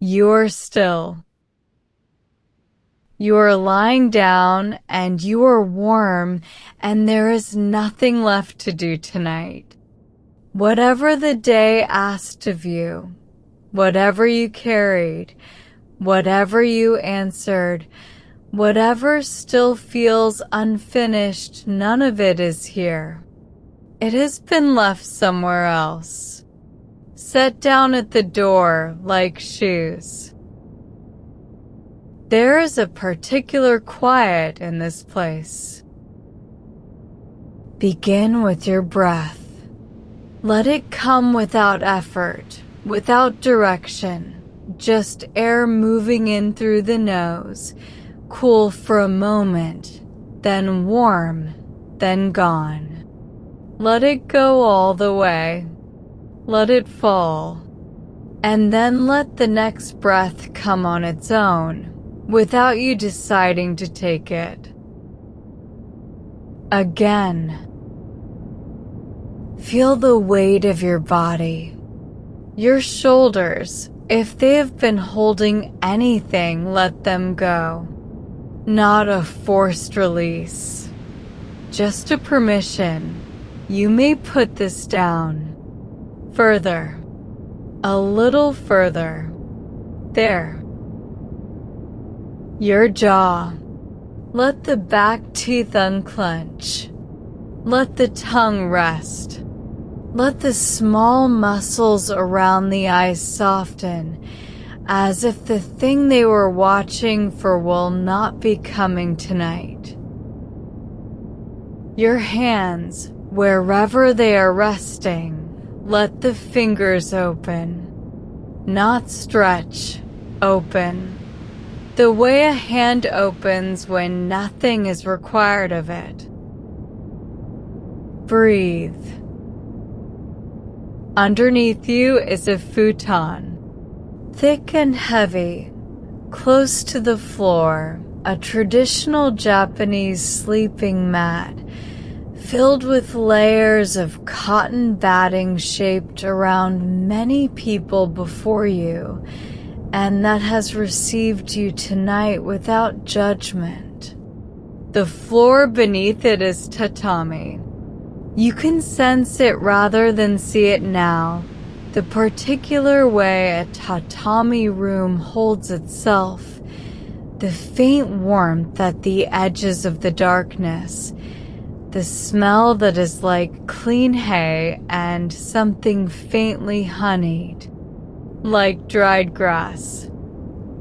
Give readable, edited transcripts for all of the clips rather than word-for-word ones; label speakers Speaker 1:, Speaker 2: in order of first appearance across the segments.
Speaker 1: You're still. You are lying down and you are warm, and there is nothing left to do tonight. Whatever the day asked of you, whatever you carried, whatever you answered, whatever still feels unfinished, none of it is here. It has been left somewhere else, set down at the door like shoes. There is a particular quiet in this place. Begin with your breath. Let it come without effort, without direction, just air moving in through the nose, cool for a moment, then warm, then gone. Let it go all the way. Let it fall. And then let the next breath come on its own, without you deciding to take it. Again. Feel the weight of your body. Your shoulders, if they have been holding anything, let them go. Not a forced release. Just a permission. You may put this down. Further. A little further. There. Your jaw. Let the back teeth unclench. Let the tongue rest. Let the small muscles around the eyes soften, as if the thing they were watching for will not be coming tonight. Your hands, wherever they are resting, let the fingers open. Not stretch, open. The way a hand opens when nothing is required of it. Breathe. Underneath you is a futon, thick and heavy, close to the floor, a traditional Japanese sleeping mat, filled with layers of cotton batting shaped around many people before you, and that has received you tonight without judgment. The floor beneath it is tatami. You can sense it rather than see it now, the particular way a tatami room holds itself, the faint warmth at the edges of the darkness, the smell that is like clean hay and something faintly honeyed, like dried grass,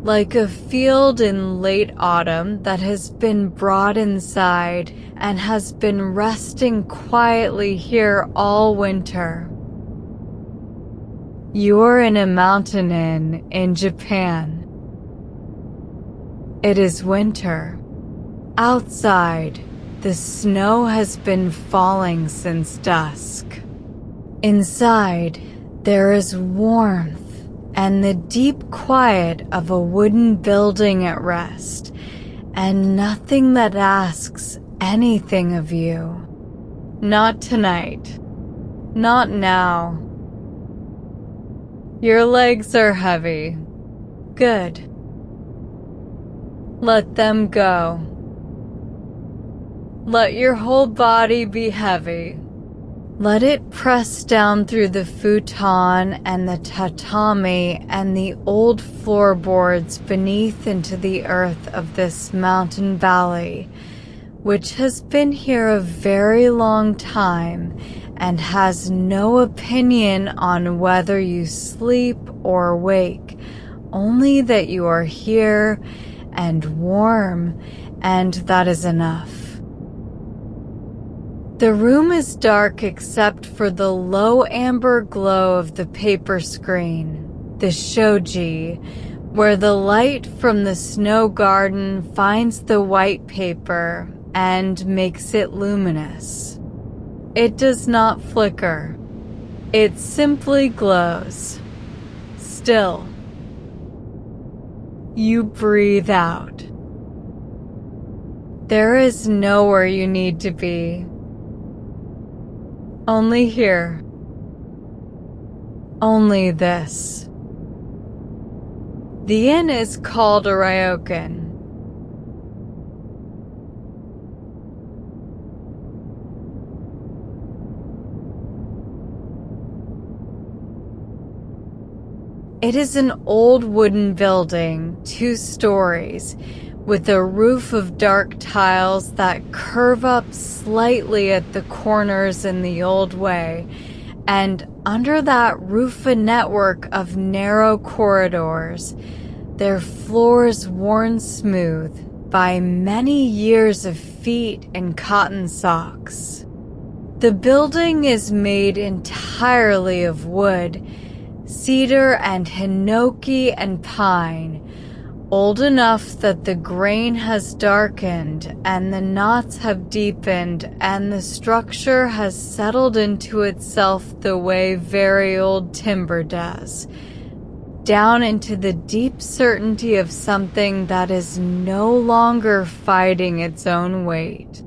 Speaker 1: like a field in late autumn that has been brought inside and has been resting quietly here all winter. You are in a mountain inn in Japan. It is winter. Outside, the snow has been falling since dusk. Inside, there is warmth and the deep quiet of a wooden building at rest, and nothing that asks anything of you. Not tonight. Not now. Your legs are heavy. Good. Let them go. Let your whole body be heavy. Let it press down through the futon and the tatami and the old floorboards beneath into the earth of this mountain valley, which has been here a very long time and has no opinion on whether you sleep or wake, only that you are here and warm, and that is enough. The room is dark except for the low amber glow of the paper screen, the shoji, where the light from the snow garden finds the white paper and makes it luminous. It does not flicker. It simply glows. Still. You breathe out. There is nowhere you need to be. Only here. Only this. The inn is called a Ryokan. It is an old wooden building, 2 stories, with a roof of dark tiles that curve up slightly at the corners in the old way, and under that roof a network of narrow corridors, their floors worn smooth by many years of feet in cotton socks. The building is made entirely of wood, cedar and hinoki and pine, old enough that the grain has darkened and the knots have deepened and the structure has settled into itself the way very old timber does, down into the deep certainty of something that is no longer fighting its own weight.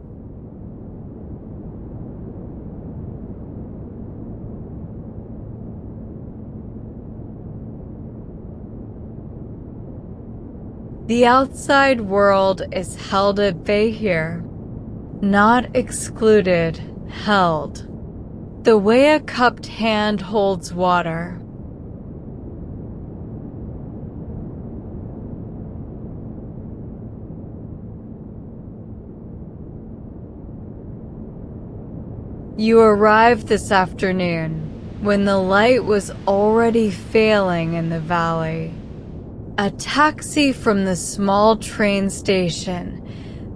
Speaker 1: The outside world is held at bay here. Not excluded, held. The way a cupped hand holds water. You arrived this afternoon, when the light was already failing in the valley. A taxi from the small train station,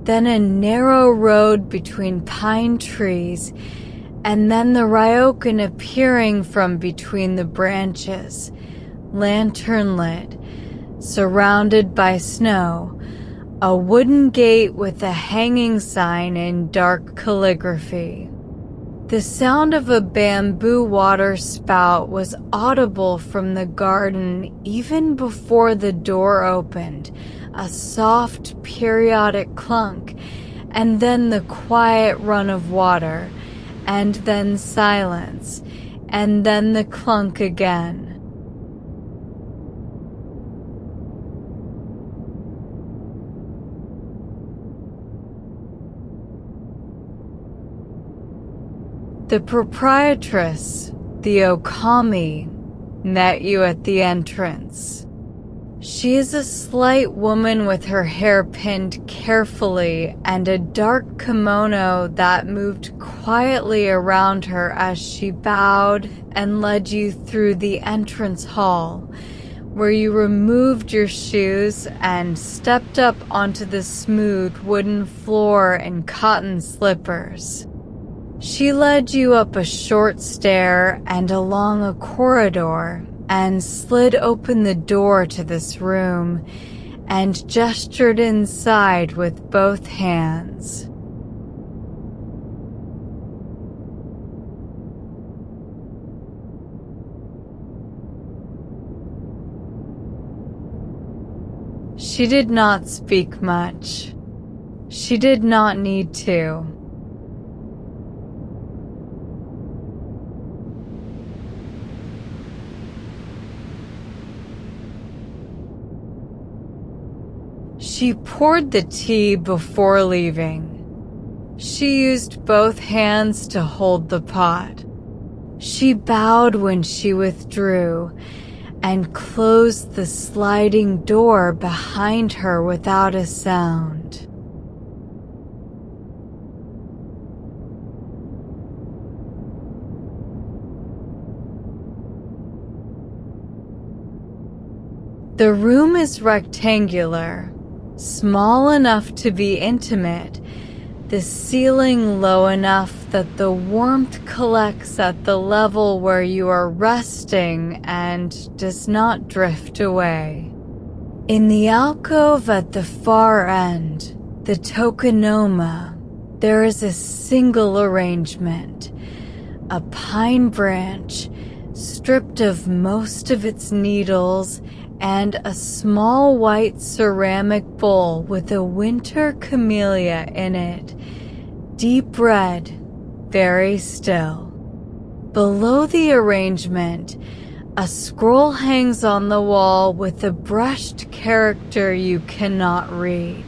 Speaker 1: then a narrow road between pine trees, and then the Ryokan appearing from between the branches, lantern-lit, surrounded by snow, a wooden gate with a hanging sign in dark calligraphy. The sound of a bamboo water spout was audible from the garden even before the door opened, a soft, periodic clunk, and then the quiet run of water, and then silence, and then the clunk again. The proprietress, the Okami, met you at the entrance. She is a slight woman with her hair pinned carefully and a dark kimono that moved quietly around her as she bowed and led you through the entrance hall, where you removed your shoes and stepped up onto the smooth wooden floor in cotton slippers. She led you up a short stair and along a corridor and slid open the door to this room and gestured inside with both hands. She did not speak much. She did not need to. She poured the tea before leaving. She used both hands to hold the pot. She bowed when she withdrew and closed the sliding door behind her without a sound. The room is rectangular, small enough to be intimate, the ceiling low enough that the warmth collects at the level where you are resting and does not drift away. In the alcove at the far end, the tokonoma, there is a single arrangement, a pine branch stripped of most of its needles and a small white ceramic bowl with a winter camellia in it, deep red, very still. Below the arrangement, A scroll hangs on the wall with a brushed character you cannot read.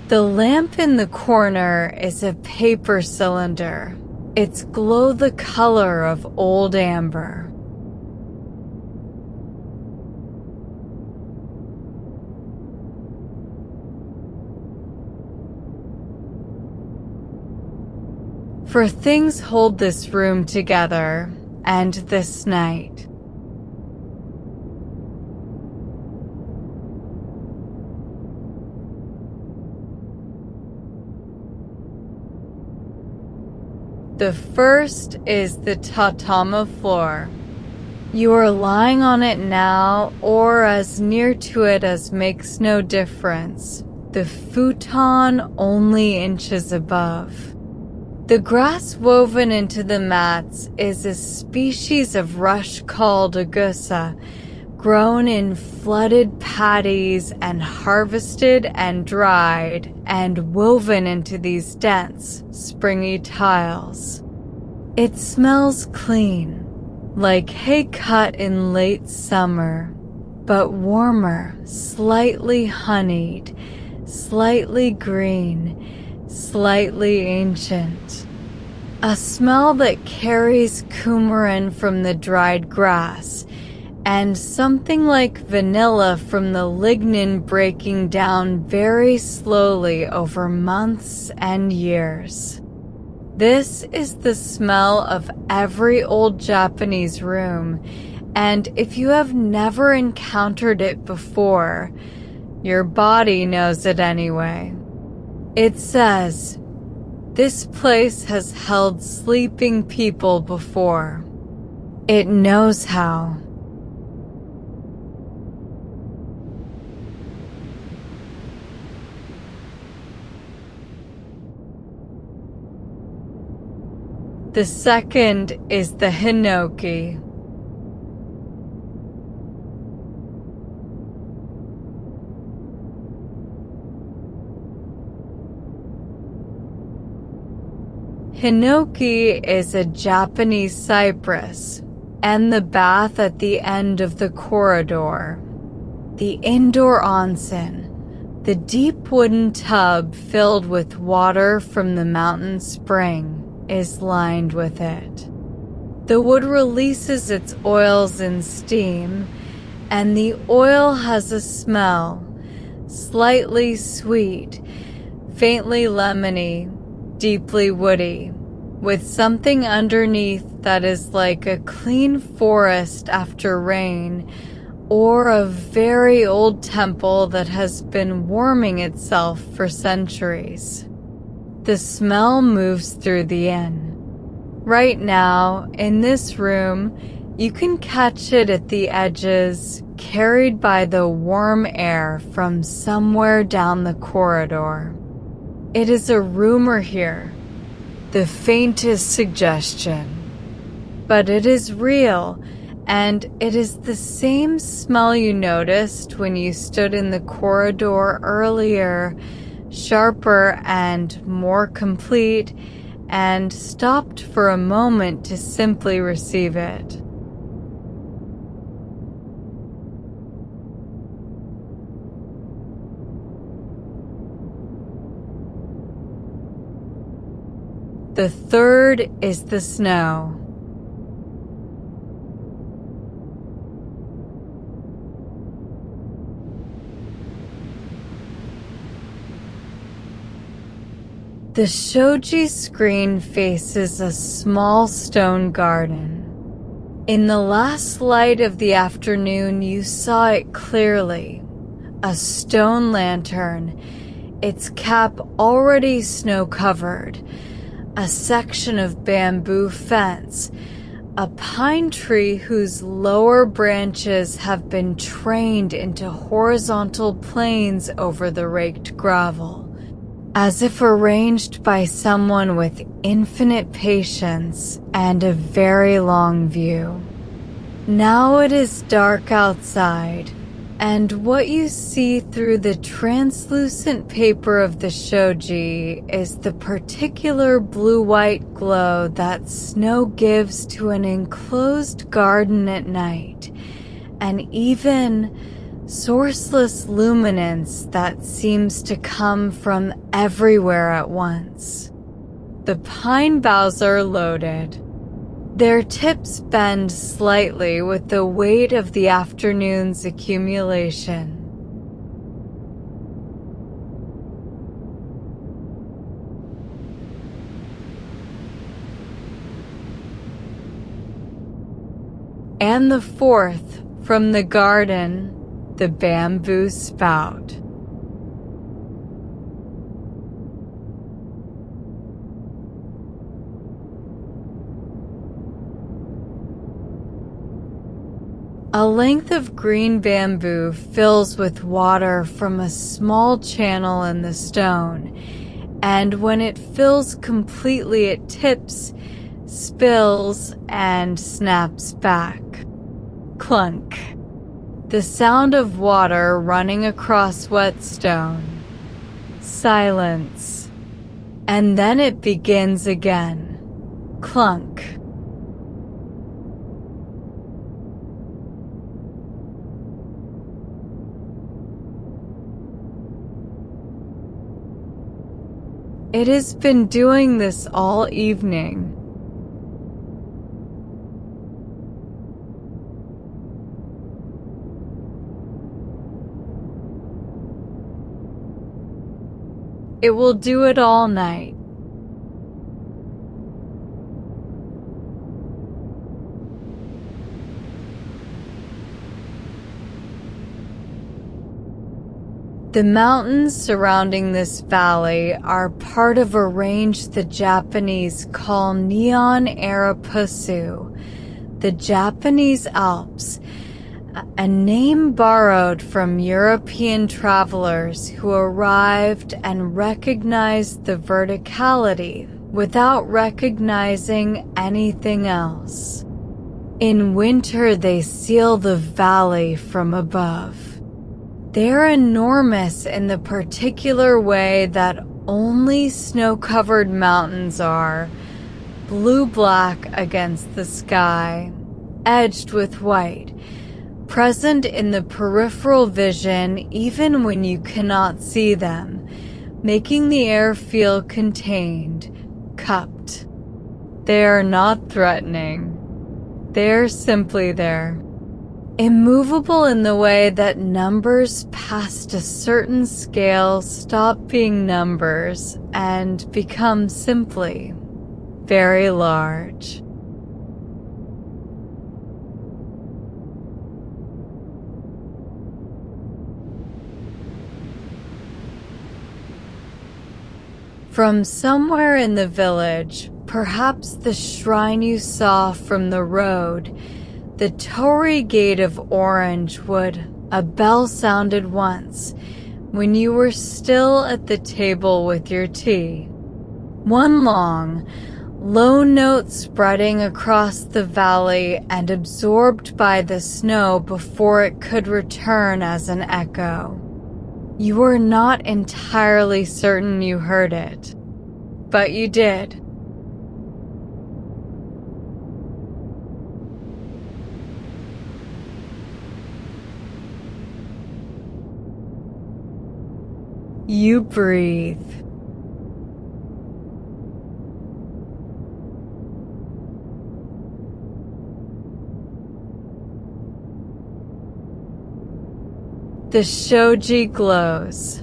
Speaker 1: The lamp in the corner is a paper cylinder. Its glow the color of old amber. For things hold this room together, and this night. The first is the tatami floor. You are lying on it now, or as near to it as makes no difference, the futon only inches above. The grass woven into the mats is a species of rush called agusa, grown in flooded paddies and harvested and dried and woven into these dense, springy tiles. It smells clean, like hay cut in late summer, but warmer, slightly honeyed, slightly green, slightly ancient. A smell that carries coumarin from the dried grass, and something like vanilla from the lignin breaking down very slowly over months and years. This is the smell of every old Japanese room, and if you have never encountered it before, your body knows it anyway. It says, "This place has held sleeping people before." It knows how. The second is the hinoki. Hinoki is a Japanese cypress, and the bath at the end of the corridor. The indoor onsen, the deep wooden tub filled with water from the mountain spring, is lined with it. The wood releases its oils in steam, and the oil has a smell, slightly sweet, faintly lemony, deeply woody, with something underneath that is like a clean forest after rain, or a very old temple that has been warming itself for centuries. The smell moves through the inn. Right now, in this room, you can catch it at the edges, carried by the warm air from somewhere down the corridor. It is a rumor here, the faintest suggestion. But it is real, and it is the same smell you noticed when you stood in the corridor earlier, sharper and more complete, and stopped for a moment to simply receive it. The third is the snow. The shoji screen faces a small stone garden. In the last light of the afternoon, you saw it clearly. A stone lantern, its cap already snow-covered, a section of bamboo fence, a pine tree whose lower branches have been trained into horizontal planes over the raked gravel, as if arranged by someone with infinite patience and a very long view. Now it is dark outside, and what you see through the translucent paper of the shoji is the particular blue-white glow that snow gives to an enclosed garden at night, and even sourceless luminance that seems to come from everywhere at once. The pine boughs are loaded. Their tips bend slightly with the weight of the afternoon's accumulation. And the fourth from the garden, the bamboo spout. A length of green bamboo fills with water from a small channel in the stone, and when it fills completely it tips, spills, and snaps back. Clunk. The sound of water running across wet stone. Silence. And then it begins again. Clunk. It has been doing this all evening. It will do it all night. The mountains surrounding this valley are part of a range the Japanese call Neon Arapusu, the Japanese Alps, a name borrowed from European travelers who arrived and recognized the verticality without recognizing anything else. In winter, they seal the valley from above. They're enormous in the particular way that only snow-covered mountains are, blue-black against the sky, edged with white, present in the peripheral vision even when you cannot see them, making the air feel contained, cupped. They are not threatening. They're simply there. Immovable in the way that numbers past a certain scale stop being numbers and become simply very large. From somewhere in the village, perhaps the shrine you saw from the road, the torii gate of orange wood, a bell sounded once, when you were still at the table with your tea. One long, low note spreading across the valley and absorbed by the snow before it could return as an echo. You were not entirely certain you heard it, but you did. You breathe. The shoji glows.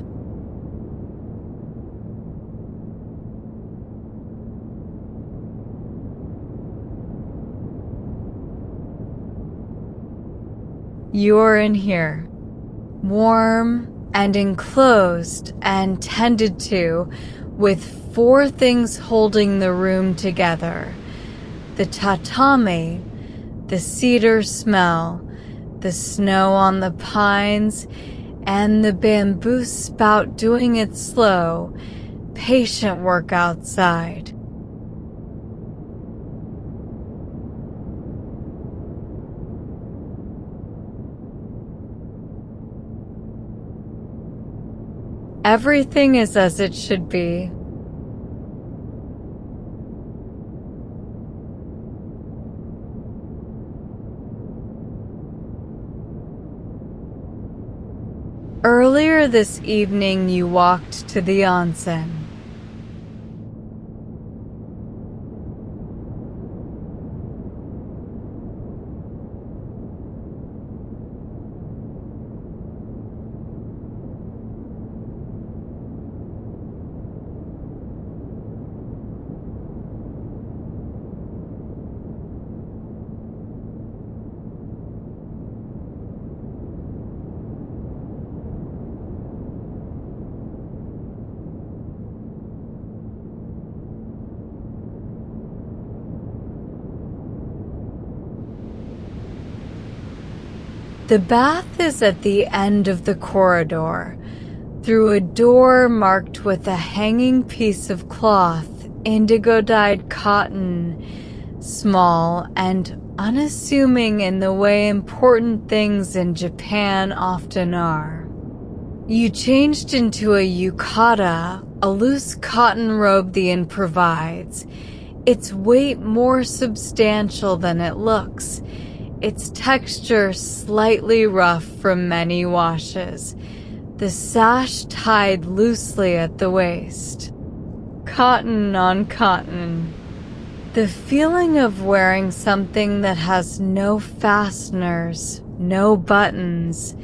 Speaker 1: You're in here, warm and enclosed and tended to, with four things holding the room together: the tatami, the cedar smell, the snow on the pines, and the bamboo spout doing its slow, patient work outside. Everything is as it should be. Earlier this evening you walked to the onsen. The bath is at the end of the corridor, through a door marked with a hanging piece of cloth, indigo-dyed cotton, small and unassuming in the way important things in Japan often are. You changed into a yukata, a loose cotton robe the inn provides, its weight more substantial than it looks, its texture slightly rough from many washes, the sash tied loosely at the waist. Cotton on cotton. The feeling of wearing something that has no fasteners, no buttons,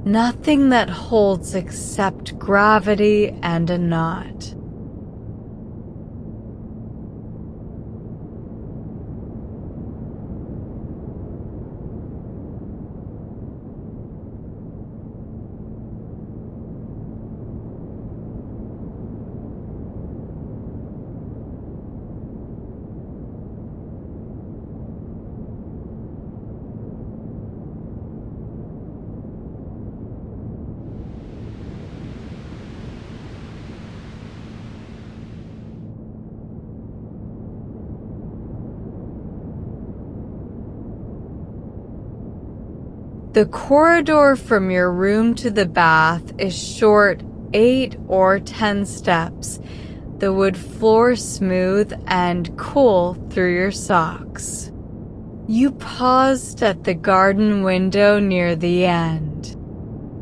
Speaker 1: nothing that holds except gravity and a knot. The corridor from your room to the bath is short 8 or 10 steps, the wood floor smooth and cool through your socks. You paused at the garden window near the end.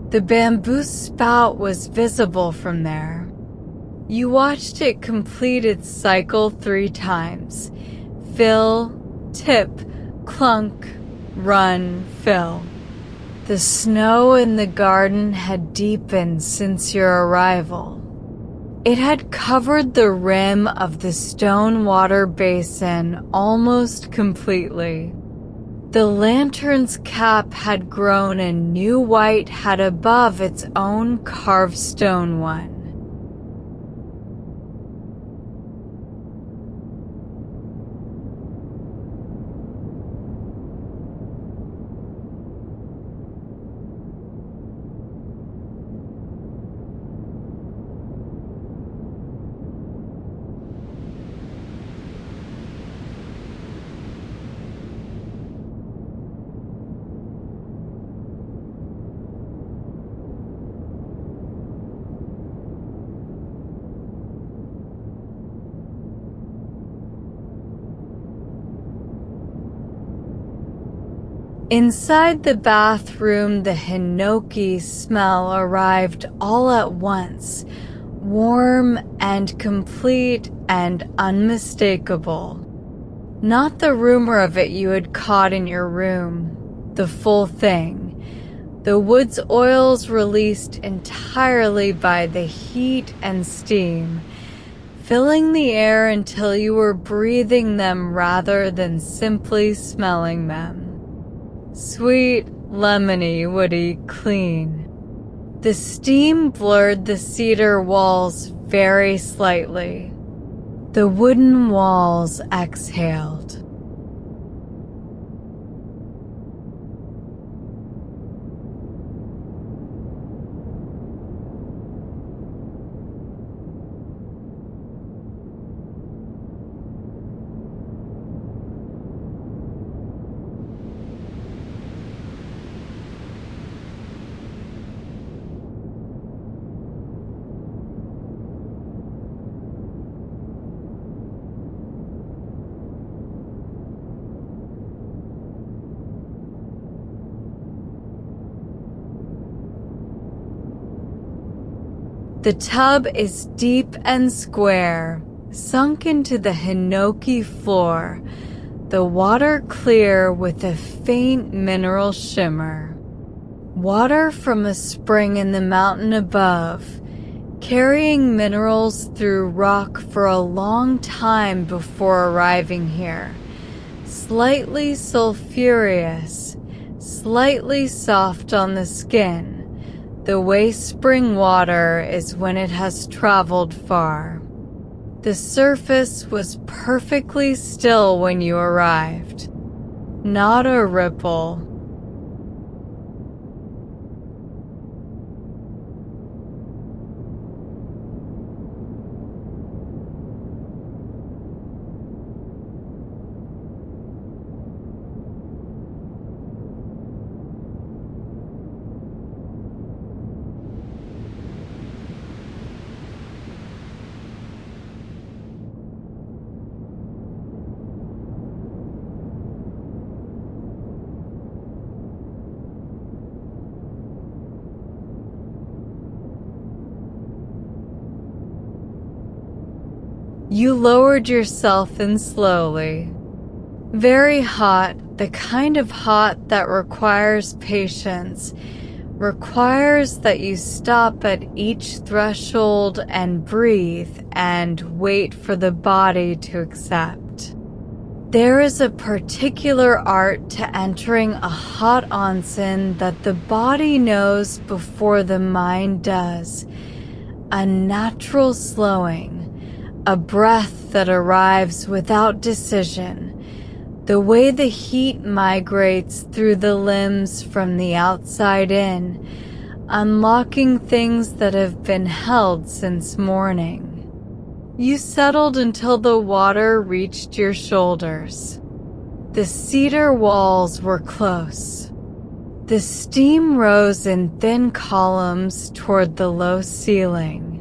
Speaker 1: The bamboo spout was visible from there. You watched it complete its cycle 3 times. Fill, tip, clunk, run, fill. The snow in the garden had deepened since your arrival. It had covered the rim of the stone water basin almost completely. The lantern's cap had grown a new white hat above its own carved stone one. Inside the bathroom, the hinoki smell arrived all at once, warm and complete and unmistakable. Not the rumor of it you had caught in your room, the full thing. The wood's oils released entirely by the heat and steam, filling the air until you were breathing them rather than simply smelling them. Sweet, lemony, woody, clean. The steam blurred the cedar walls very slightly. The wooden walls exhaled. The tub is deep and square, sunk into the hinoki floor, the water clear with a faint mineral shimmer. Water from a spring in the mountain above, carrying minerals through rock for a long time before arriving here. Slightly sulfurous, slightly soft on the skin. The way spring water is when it has traveled far. The surface was perfectly still when you arrived. Not a ripple. You lowered yourself in slowly. Very hot, the kind of hot that requires patience, requires that you stop at each threshold and breathe and wait for the body to accept. There is a particular art to entering a hot onsen that the body knows before the mind does. A natural slowing. A breath that arrives without decision, the way the heat migrates through the limbs from the outside in, unlocking things that have been held since morning. You settled until the water reached your shoulders. The cedar walls were close. The steam rose in thin columns toward the low ceiling.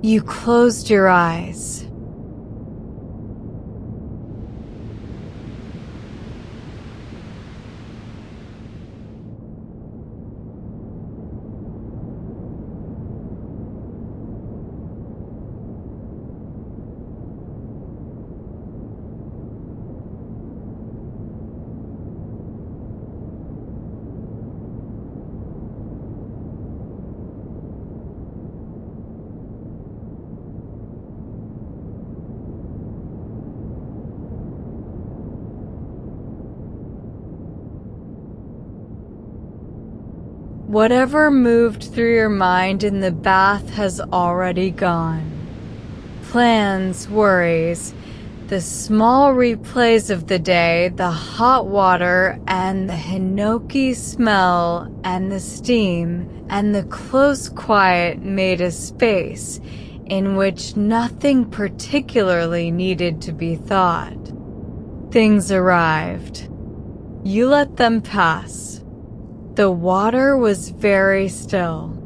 Speaker 1: You closed your eyes. Whatever moved through your mind in the bath has already gone. Plans, worries, the small replays of the day, the hot water and the hinoki smell and the steam and the close quiet made a space in which nothing particularly needed to be thought. Things arrived. You let them pass. The water was very still.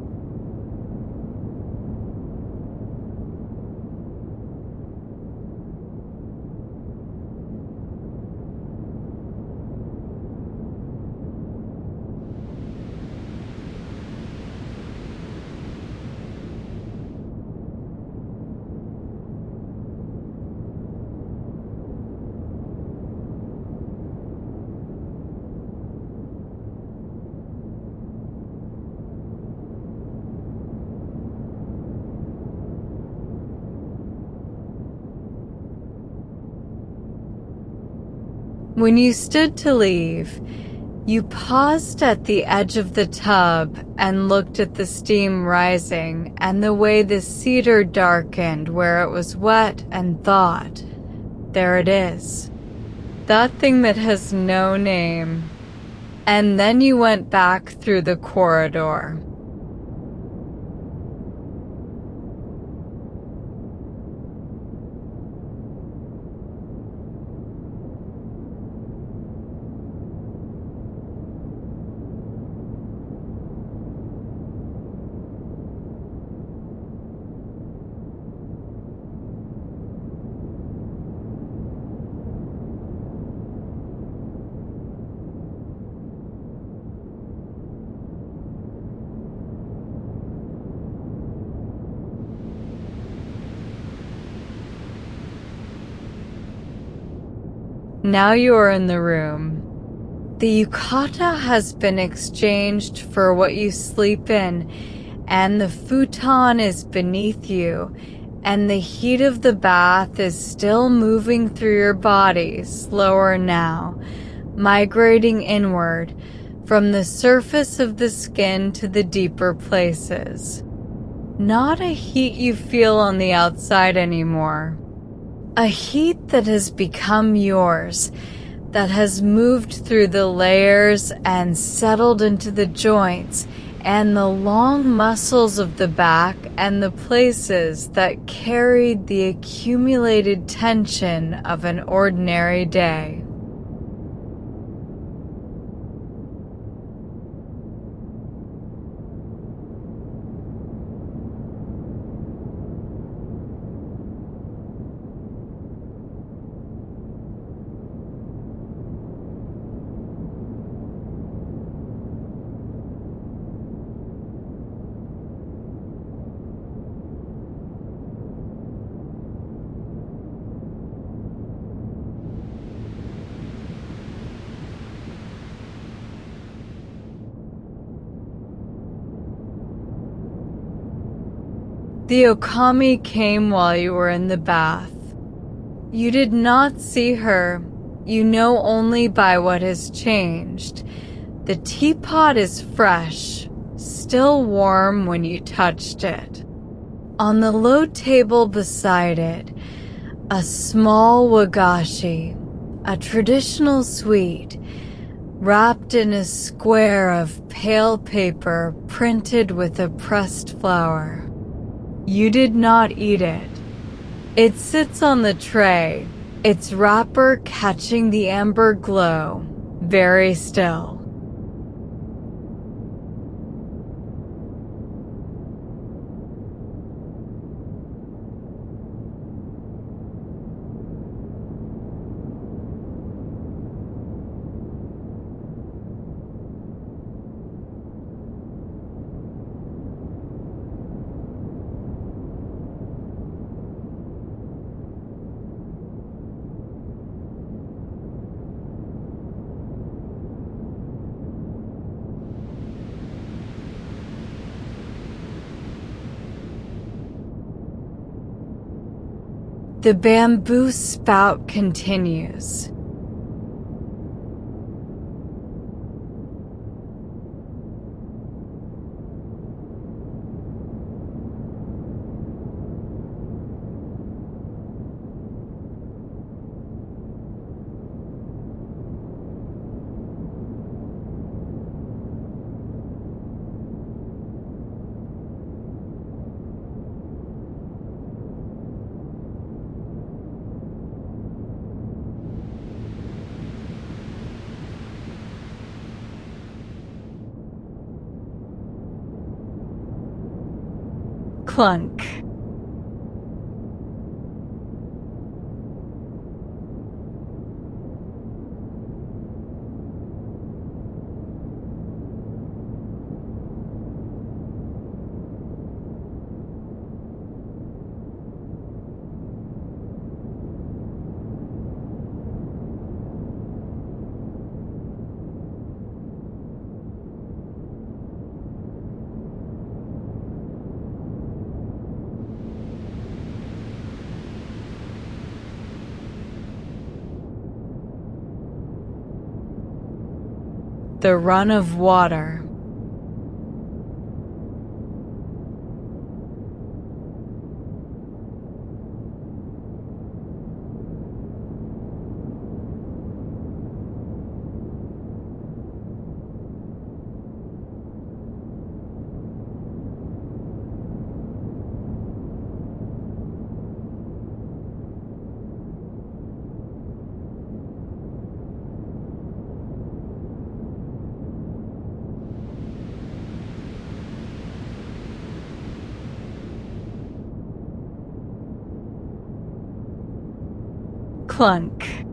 Speaker 1: When you stood to leave, you paused at the edge of the tub and looked at the steam rising and the way the cedar darkened where it was wet and thought, there it is. That thing that has no name. And then you went back through the corridor. Now you are in the room. The yukata has been exchanged for what you sleep in, and the futon is beneath you, and the heat of the bath is still moving through your body, slower now, migrating inward, from the surface of the skin to the deeper places. Not a heat you feel on the outside anymore. A heat that has become yours, that has moved through the layers and settled into the joints and the long muscles of the back and the places that carried the accumulated tension of an ordinary day. The Okami came while you were in the bath. You did not see her. You know only by what has changed. The teapot is fresh, still warm when you touched it. On the low table beside it, a small wagashi, a traditional sweet, wrapped in a square of pale paper printed with a pressed flower. You did not eat it. It sits on the tray, its wrapper catching the amber glow, very still. The bamboo spout continues. Clunk. The run of water. clunk.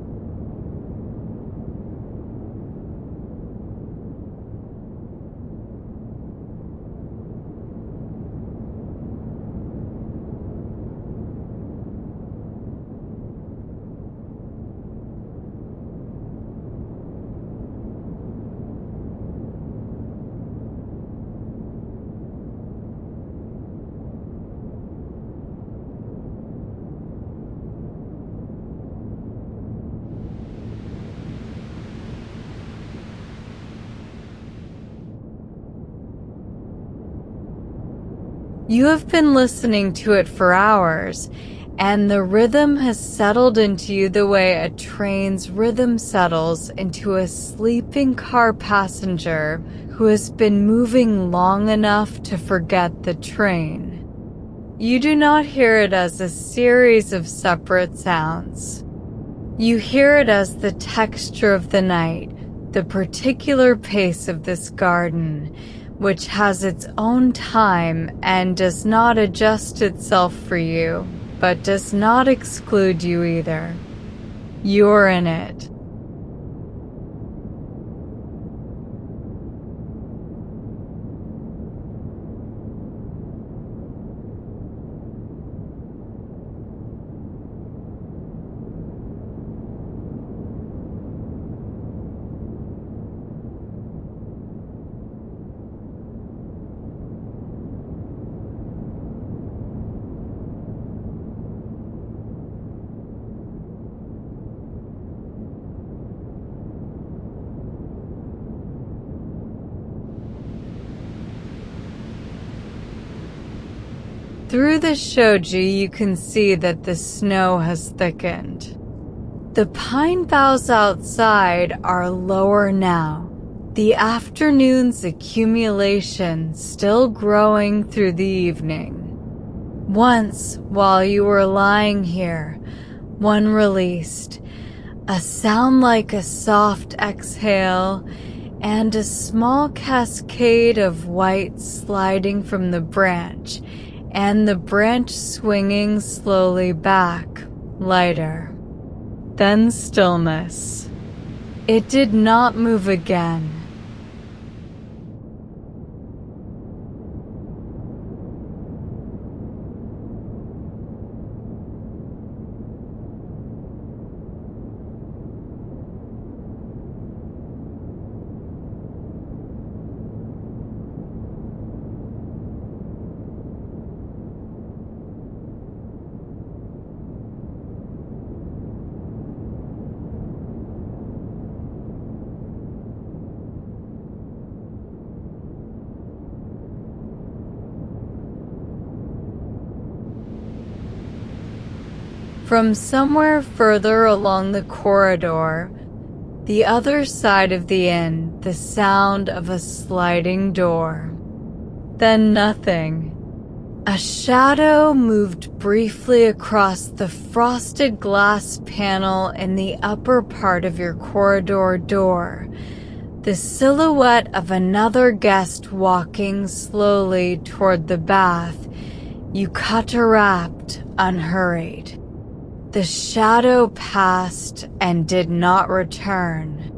Speaker 1: You have been listening to it for hours, and the rhythm has settled into you the way a train's rhythm settles into a sleeping car passenger who has been moving long enough to forget the train. You do not hear it as a series of separate sounds. You hear it as the texture of the night, the particular pace of this garden, which has its own time and does not adjust itself for you, but does not exclude you either. You're in it. Through the shoji, you can see that the snow has thickened. The pine boughs outside are lower now, the afternoon's accumulation still growing through the evening. Once, while you were lying here, one released, a sound like a soft exhale, and a small cascade of white sliding from the branch, and the branch swinging slowly back, lighter. Then stillness. It did not move again. From somewhere further along the corridor, the other side of the inn, the sound of a sliding door. Then nothing. A shadow moved briefly across the frosted glass panel in the upper part of your corridor door, the silhouette of another guest walking slowly toward the bath. You cataract, unhurried. The shadow passed and did not return.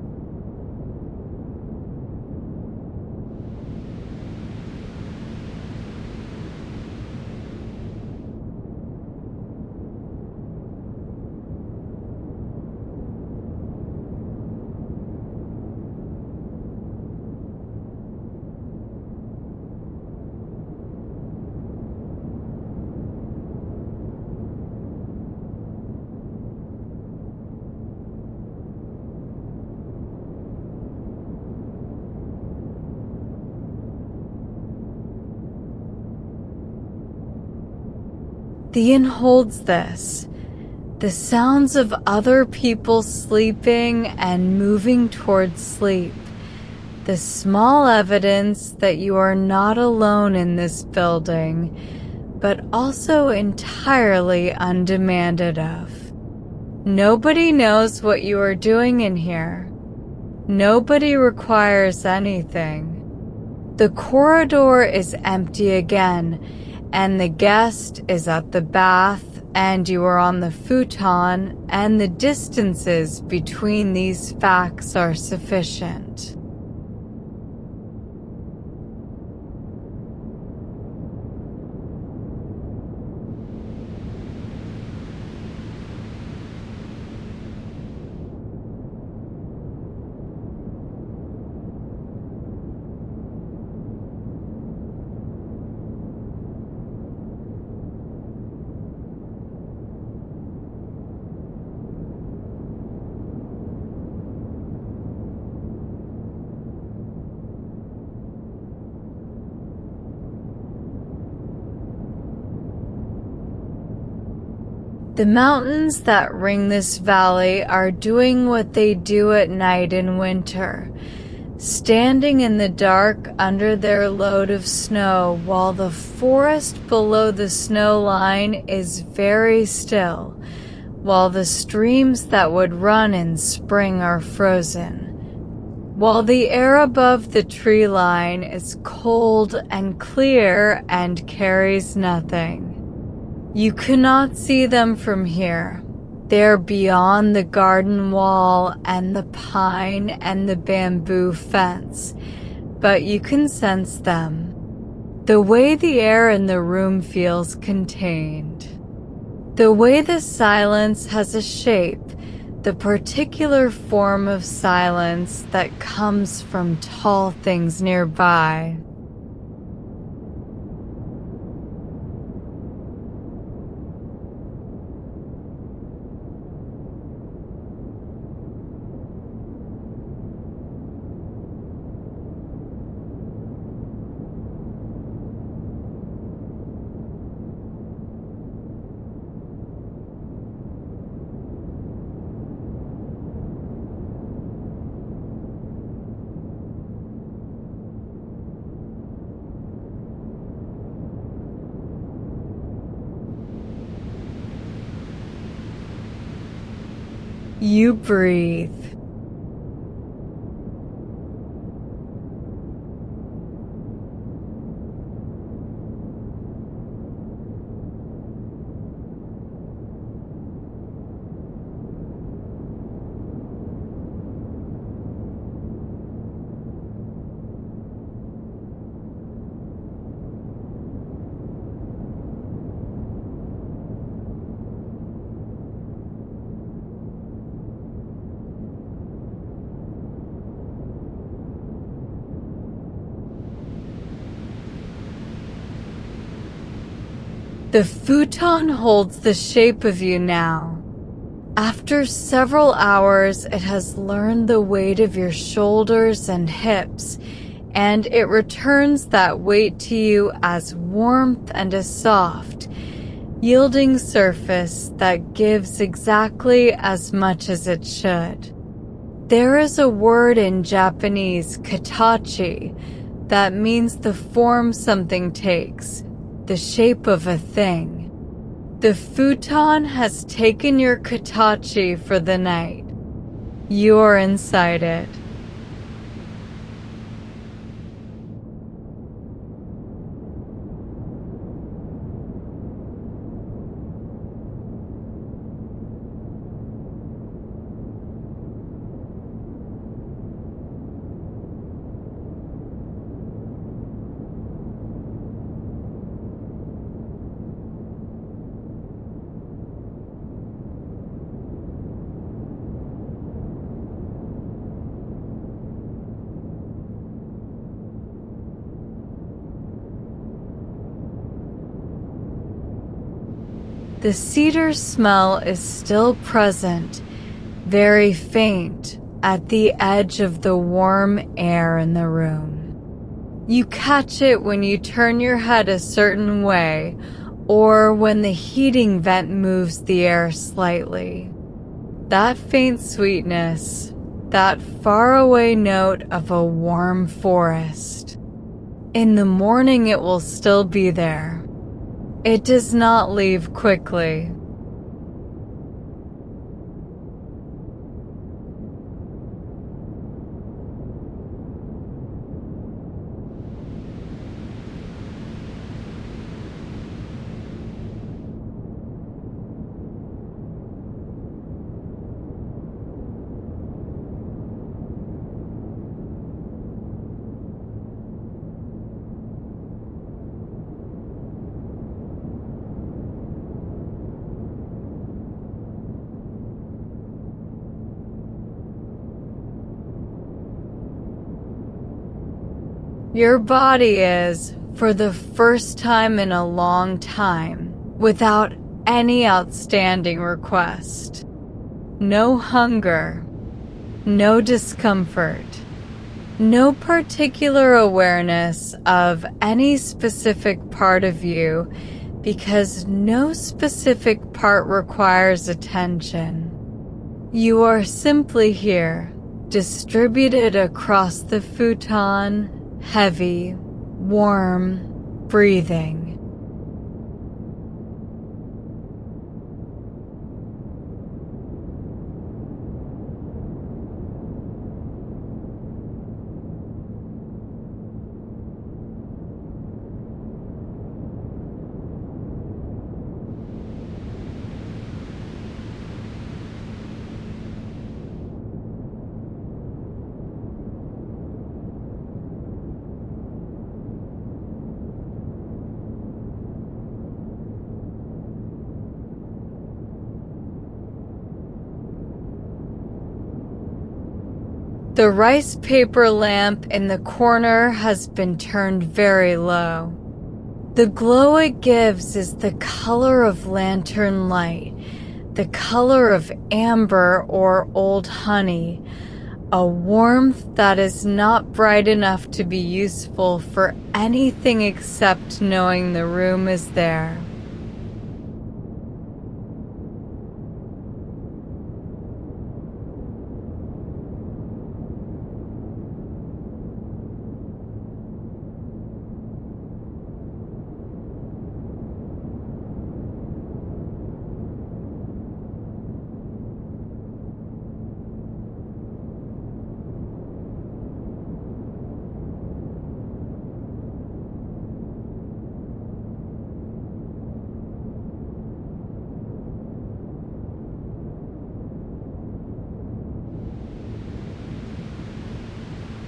Speaker 1: The inn holds this, the sounds of other people sleeping and moving towards sleep, the small evidence that you are not alone in this building, but also entirely undemanded of. Nobody knows what you are doing in here. Nobody requires anything. The corridor is empty again, and the guest is at the bath, and you are on the futon, and the distances between these facts are sufficient. The mountains that ring this valley are doing what they do at night in winter, standing in the dark under their load of snow while the forest below the snow line is very still, while the streams that would run in spring are frozen, while the air above the tree line is cold and clear and carries nothing. You cannot see them from here. They're beyond the garden wall and the pine and the bamboo fence, but you can sense them. The way the air in the room feels contained. The way the silence has a shape, the particular form of silence that comes from tall things nearby. You breathe. The futon holds the shape of you now. After several hours, it has learned the weight of your shoulders and hips, and it returns that weight to you as warmth and a soft, yielding surface that gives exactly as much as it should. There is a word in Japanese, katachi, that means the form something takes, the shape of a thing. The futon has taken your katachi for the night. You are inside it. The cedar smell is still present, very faint, at the edge of the warm air in the room. You catch it when you turn your head a certain way, or when the heating vent moves the air slightly. That faint sweetness, that faraway note of a warm forest. In the morning it will still be there. It does not leave quickly. Your body is, for the first time in a long time, without any outstanding request. No hunger, no discomfort, no particular awareness of any specific part of you because no specific part requires attention. You are simply here, distributed across the futon, heavy, warm, breathing. The rice paper lamp in the corner has been turned very low. The glow it gives is the color of lantern light, the color of amber or old honey, a warmth that is not bright enough to be useful for anything except knowing the room is there.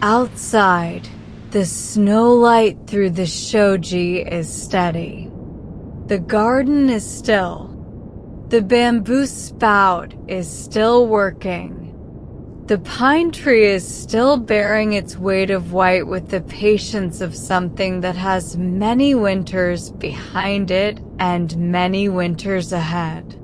Speaker 1: Outside, the snow light through the shoji is steady. The garden is still. The bamboo spout is still working. The pine tree is still bearing its weight of white with the patience of something that has many winters behind it and many winters ahead.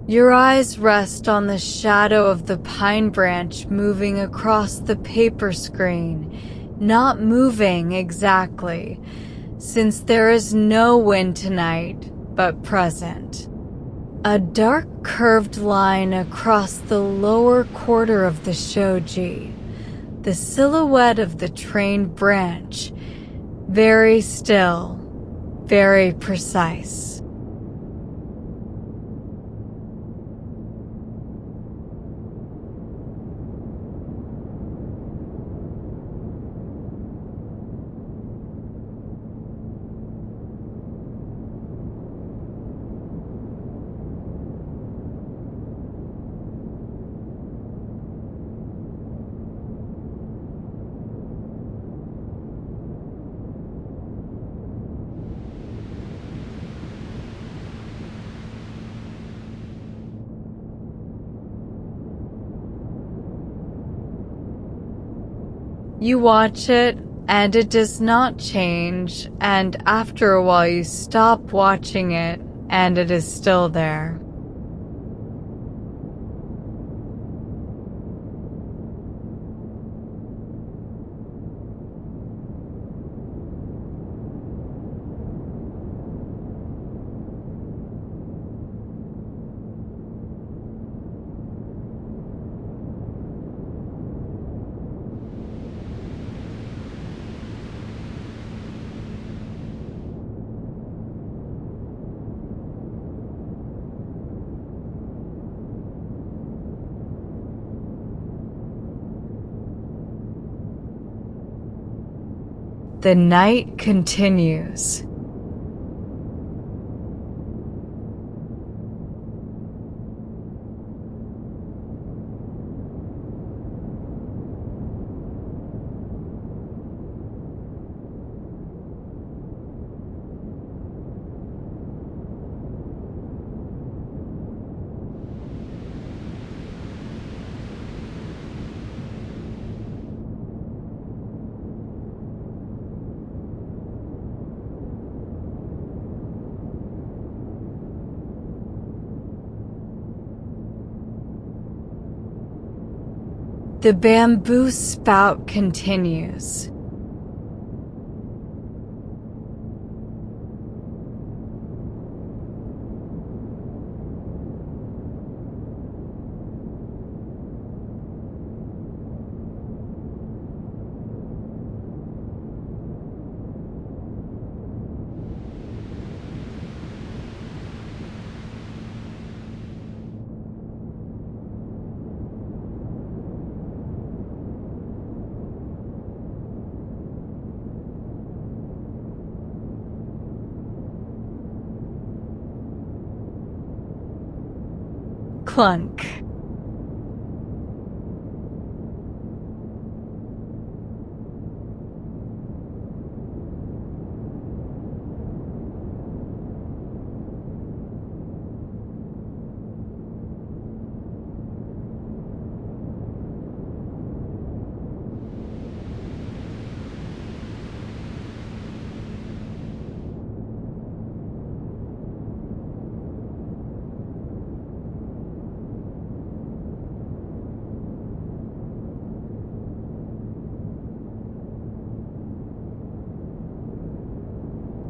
Speaker 1: Your eyes rest on the shadow of the pine branch moving across the paper screen, not moving exactly, since there is no wind tonight, but present. A dark curved line across the lower quarter of the shoji, the silhouette of the trained branch, very still, very precise. You watch it, and it does not change, and after a while you stop watching it, and it is still there. The night continues. The bamboo spout continues. Clunk.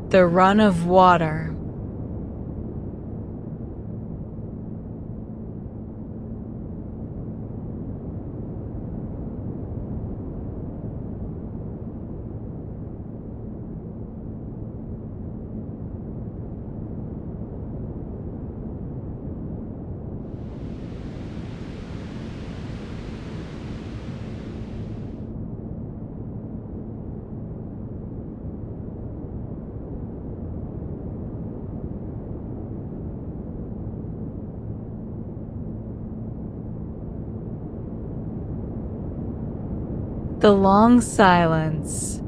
Speaker 1: The run of water. The long silence.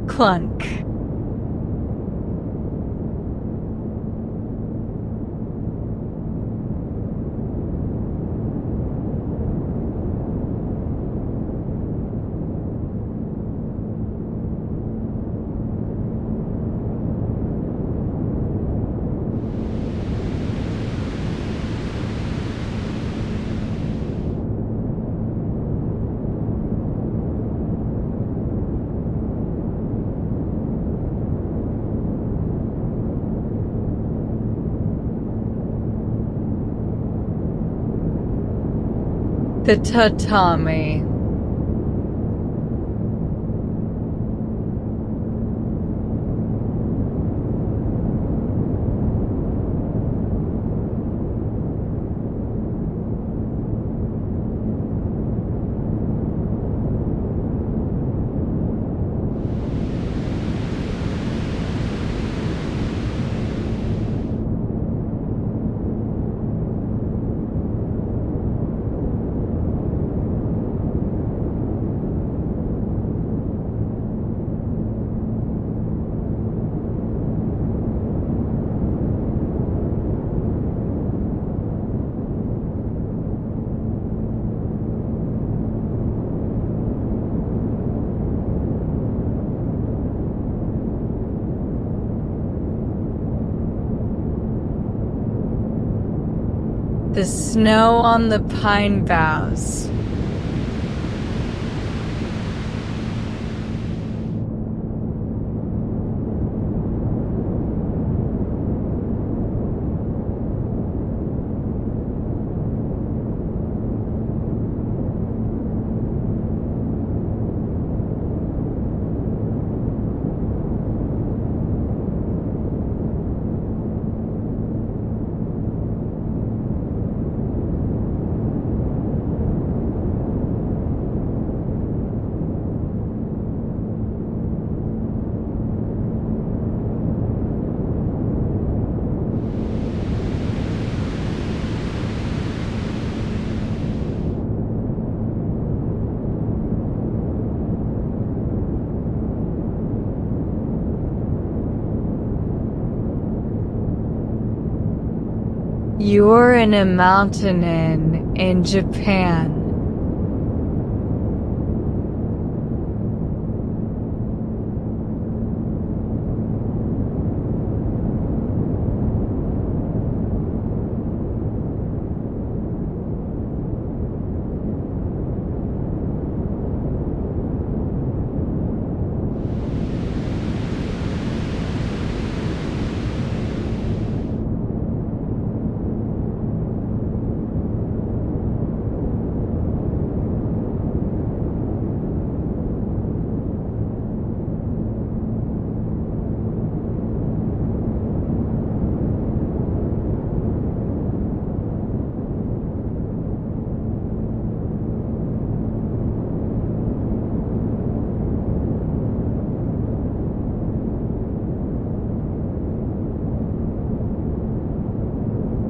Speaker 1: Clunk. The tatami. the snow on the pine boughs. You're in a mountain inn in Japan.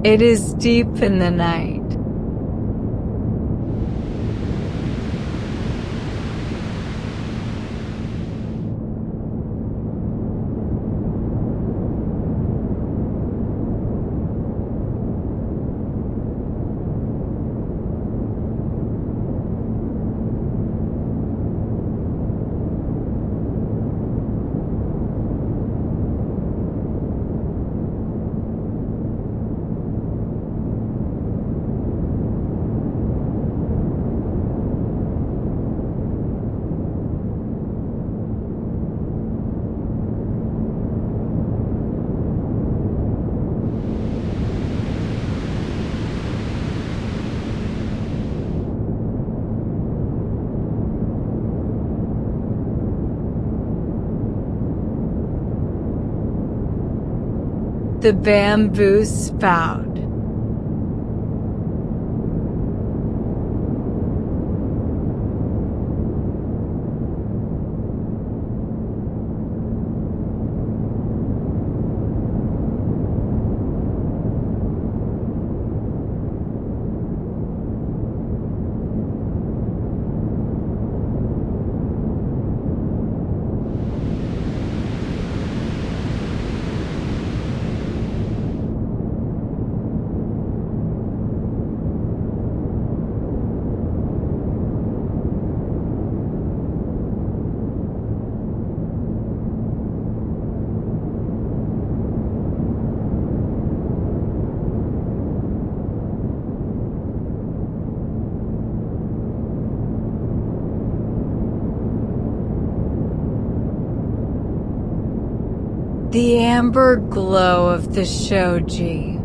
Speaker 1: It is deep in the night. The bamboo spout. The amber glow of the shoji.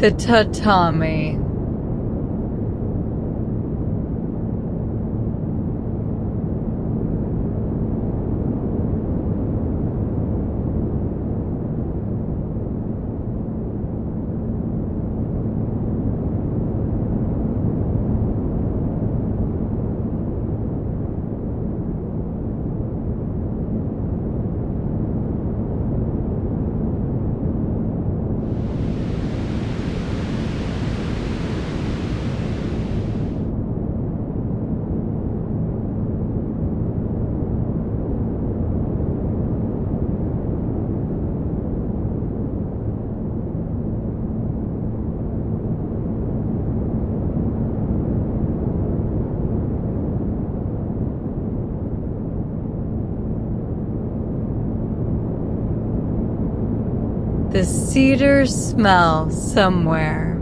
Speaker 1: The tatami. the cedar smell somewhere.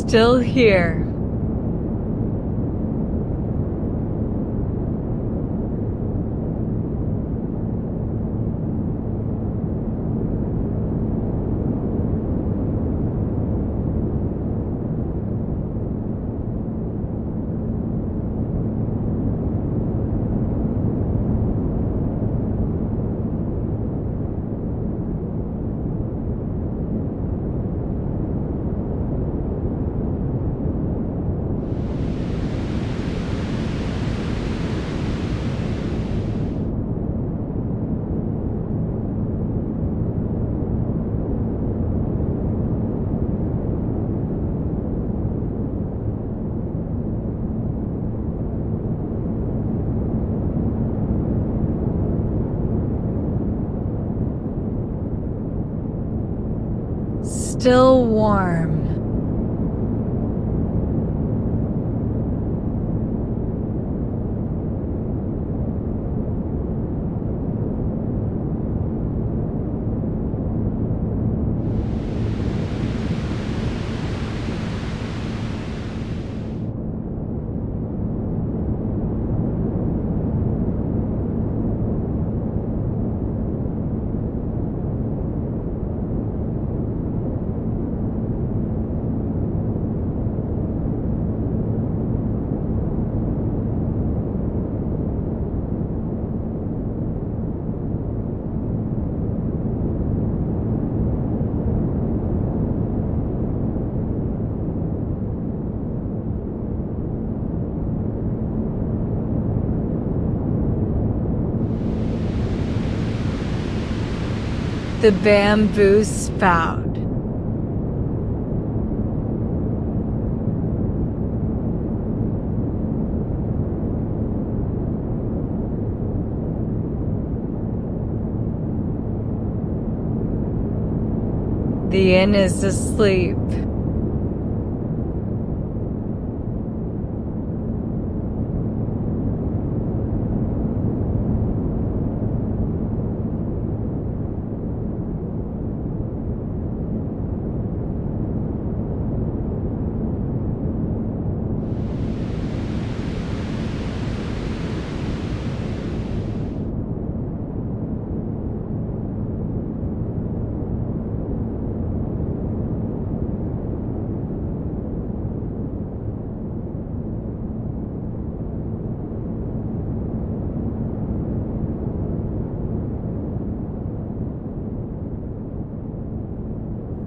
Speaker 1: Still here. Still warm. The bamboo spout. The inn is asleep.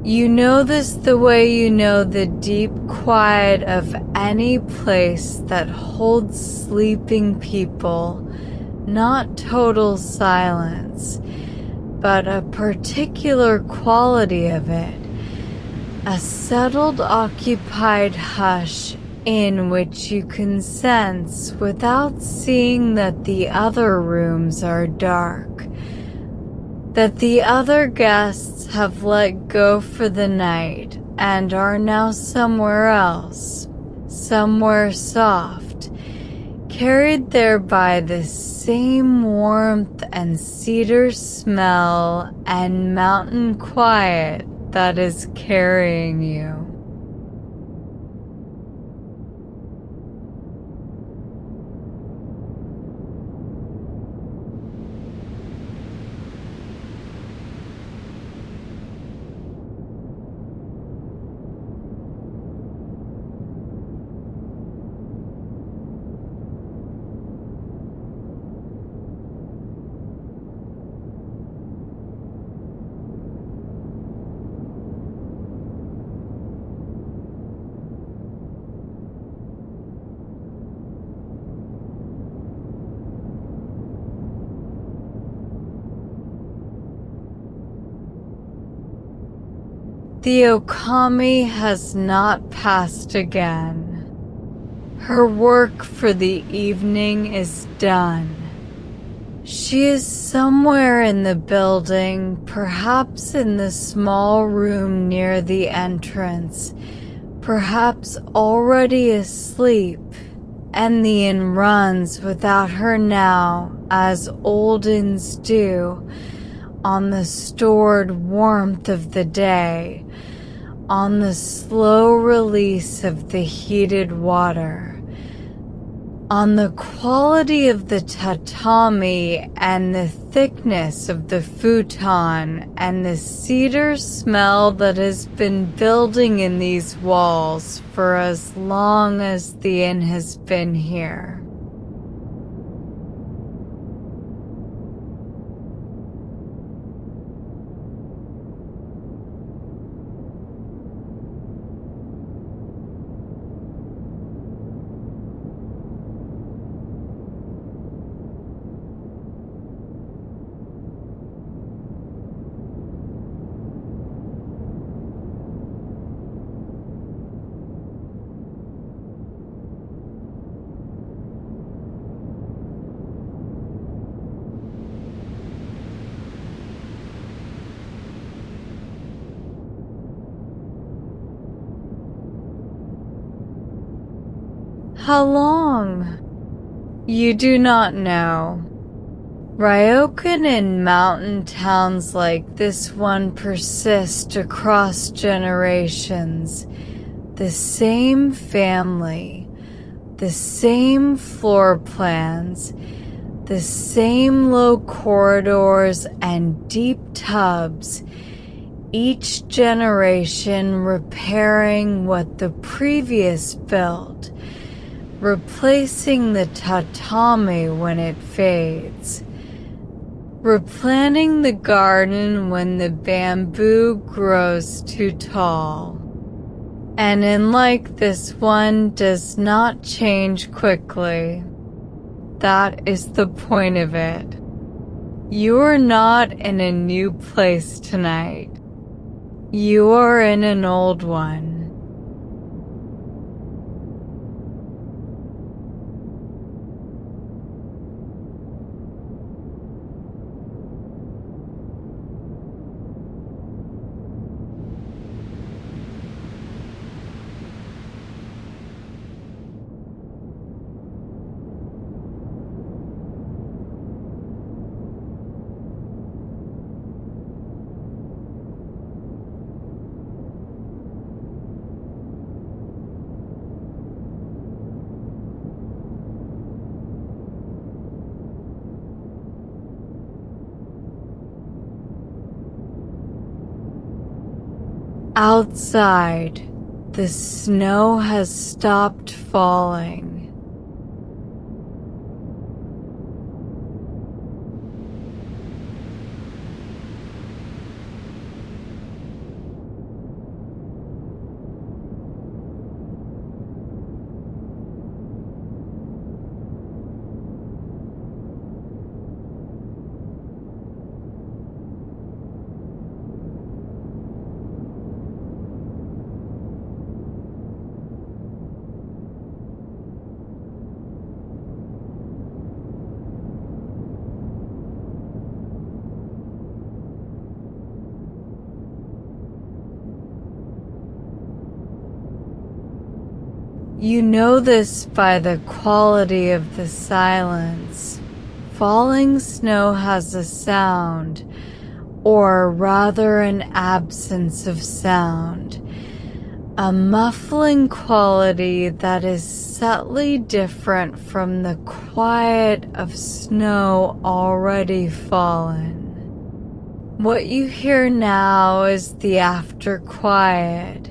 Speaker 1: You know this the way you know the deep quiet of any place that holds sleeping people, not total silence, but a particular quality of it, a settled, occupied hush in which you can sense without seeing that the other rooms are dark, that the other guests have let go for the night and are now somewhere else, somewhere soft, carried there by the same warmth and cedar smell and mountain quiet that is carrying you. The Okami has not passed again. Her work for the evening is done. She is somewhere in the building, perhaps in the small room near the entrance, perhaps already asleep, and the inn runs without her now, as old inns do, on the stored warmth of the day, on the slow release of the heated water, on the quality of the tatami and the thickness of the futon and the cedar smell that has been building in these walls for as long as the inn has been here. How long? You do not know. Ryokan and mountain towns like this one persist across generations. The same family, the same floor plans, the same low corridors and deep tubs, each generation repairing what the previous built, replacing the tatami when it fades, replanting the garden when the bamboo grows too tall. An inn like this one does not change quickly. That is the point of it. You are not in a new place tonight. You are in an old one. Outside, the snow has stopped falling. You know this by the quality of the silence. Falling snow has a sound, or rather an absence of sound, a muffling quality that is subtly different from the quiet of snow already fallen. What you hear now is the after quiet.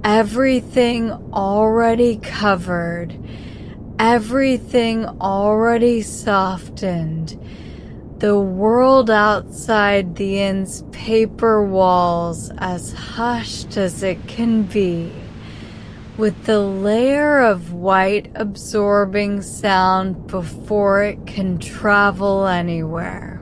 Speaker 1: Everything already covered, everything already softened, the world outside the inn's paper walls as hushed as it can be, with the layer of white absorbing sound before it can travel anywhere.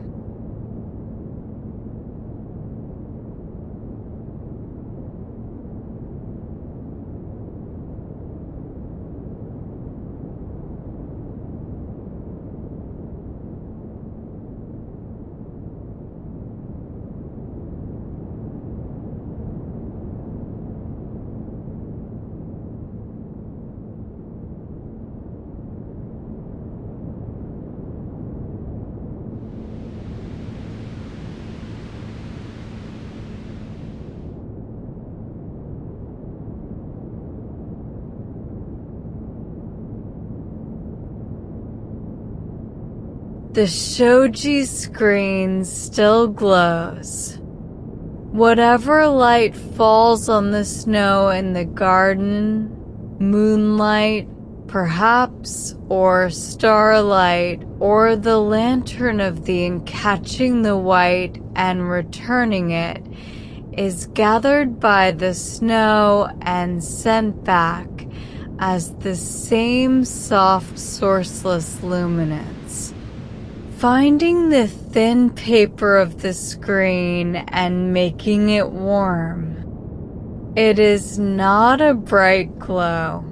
Speaker 1: The shoji screen still glows. Whatever light falls on the snow in the garden, moonlight, perhaps, or starlight, or the lantern of the inn catching the white and returning it, is gathered by the snow and sent back as the same soft, sourceless luminance. Finding the thin paper of the screen and making it warm. It is not a bright glow.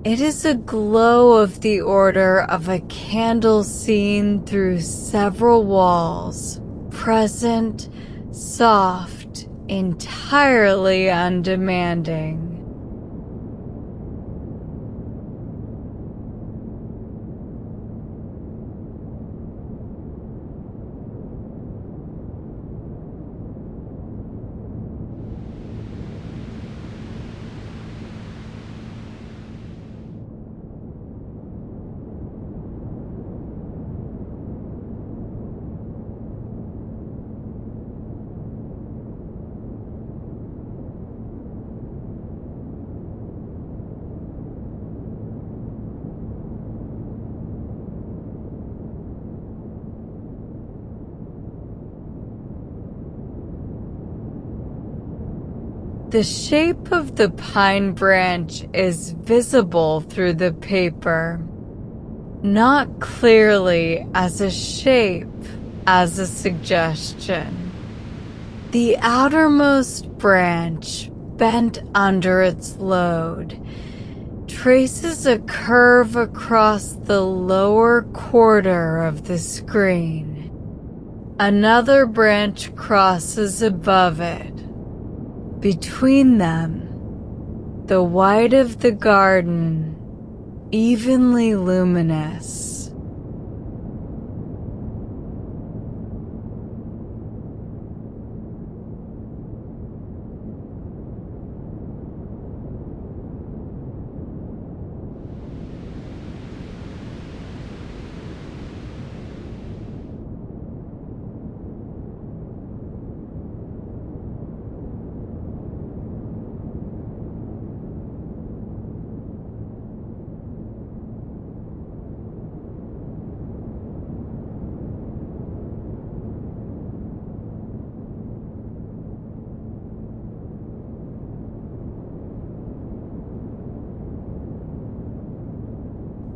Speaker 1: It is a glow of the order of a candle seen through several walls, present, soft, entirely undemanding. The shape of the pine branch is visible through the paper, not clearly as a shape, as a suggestion. The outermost branch, bent under its load, traces a curve across the lower quarter of the screen. Another branch crosses above it. Between them, the white of the garden, evenly luminous.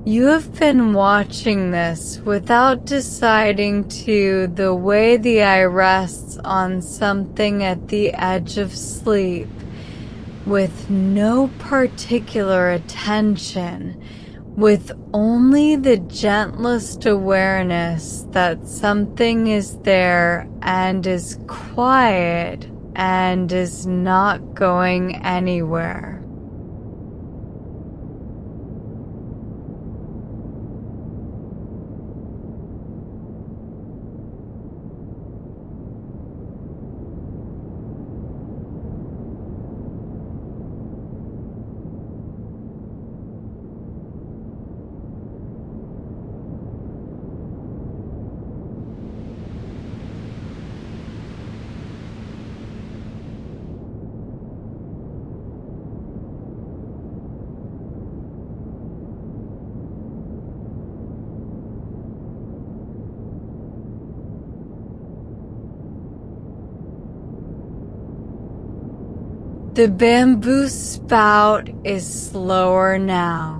Speaker 1: You have been watching this without deciding to the way the eye rests on something at the edge of sleep, with no particular attention, with only the gentlest awareness that something is there and is quiet and is not going anywhere. The bamboo spout is slower now.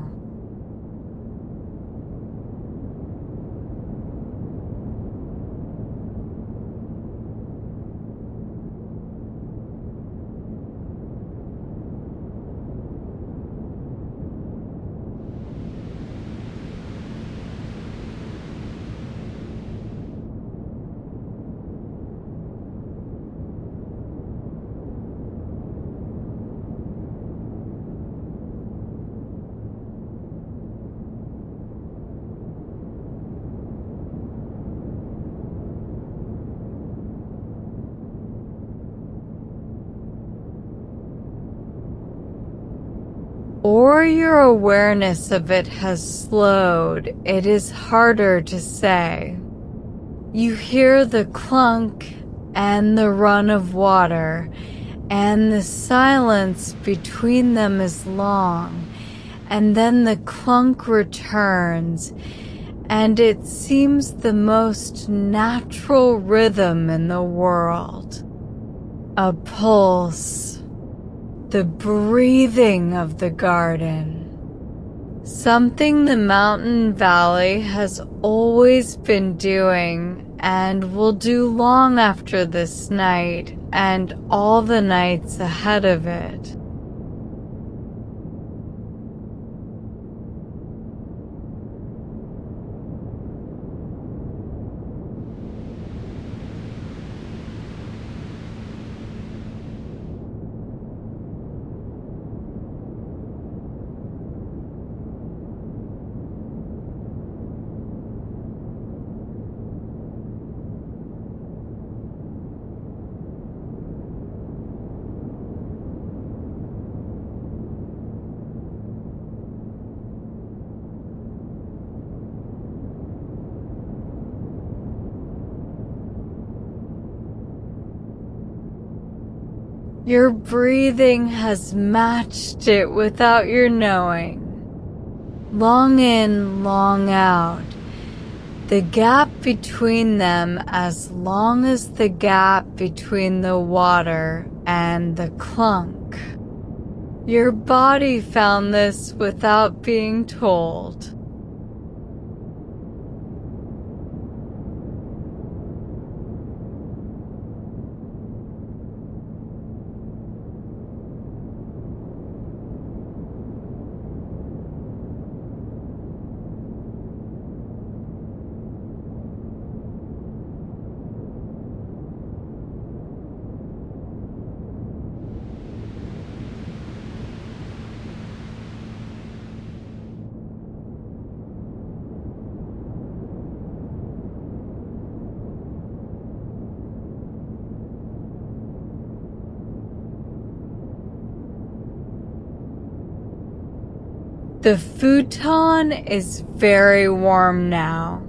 Speaker 1: or your awareness of it has slowed, it is harder to say. You hear the clunk and the run of water, and the silence between them is long, and then the clunk returns, and it seems the most natural rhythm in the world. A pulse, the breathing of the garden. Something the mountain valley has always been doing and will do long after this night and all the nights ahead of it. Your breathing has matched it without your knowing. Long in, long out. The gap between them as long as the gap between the water and the clunk. Your body found this without being told. The futon is very warm now.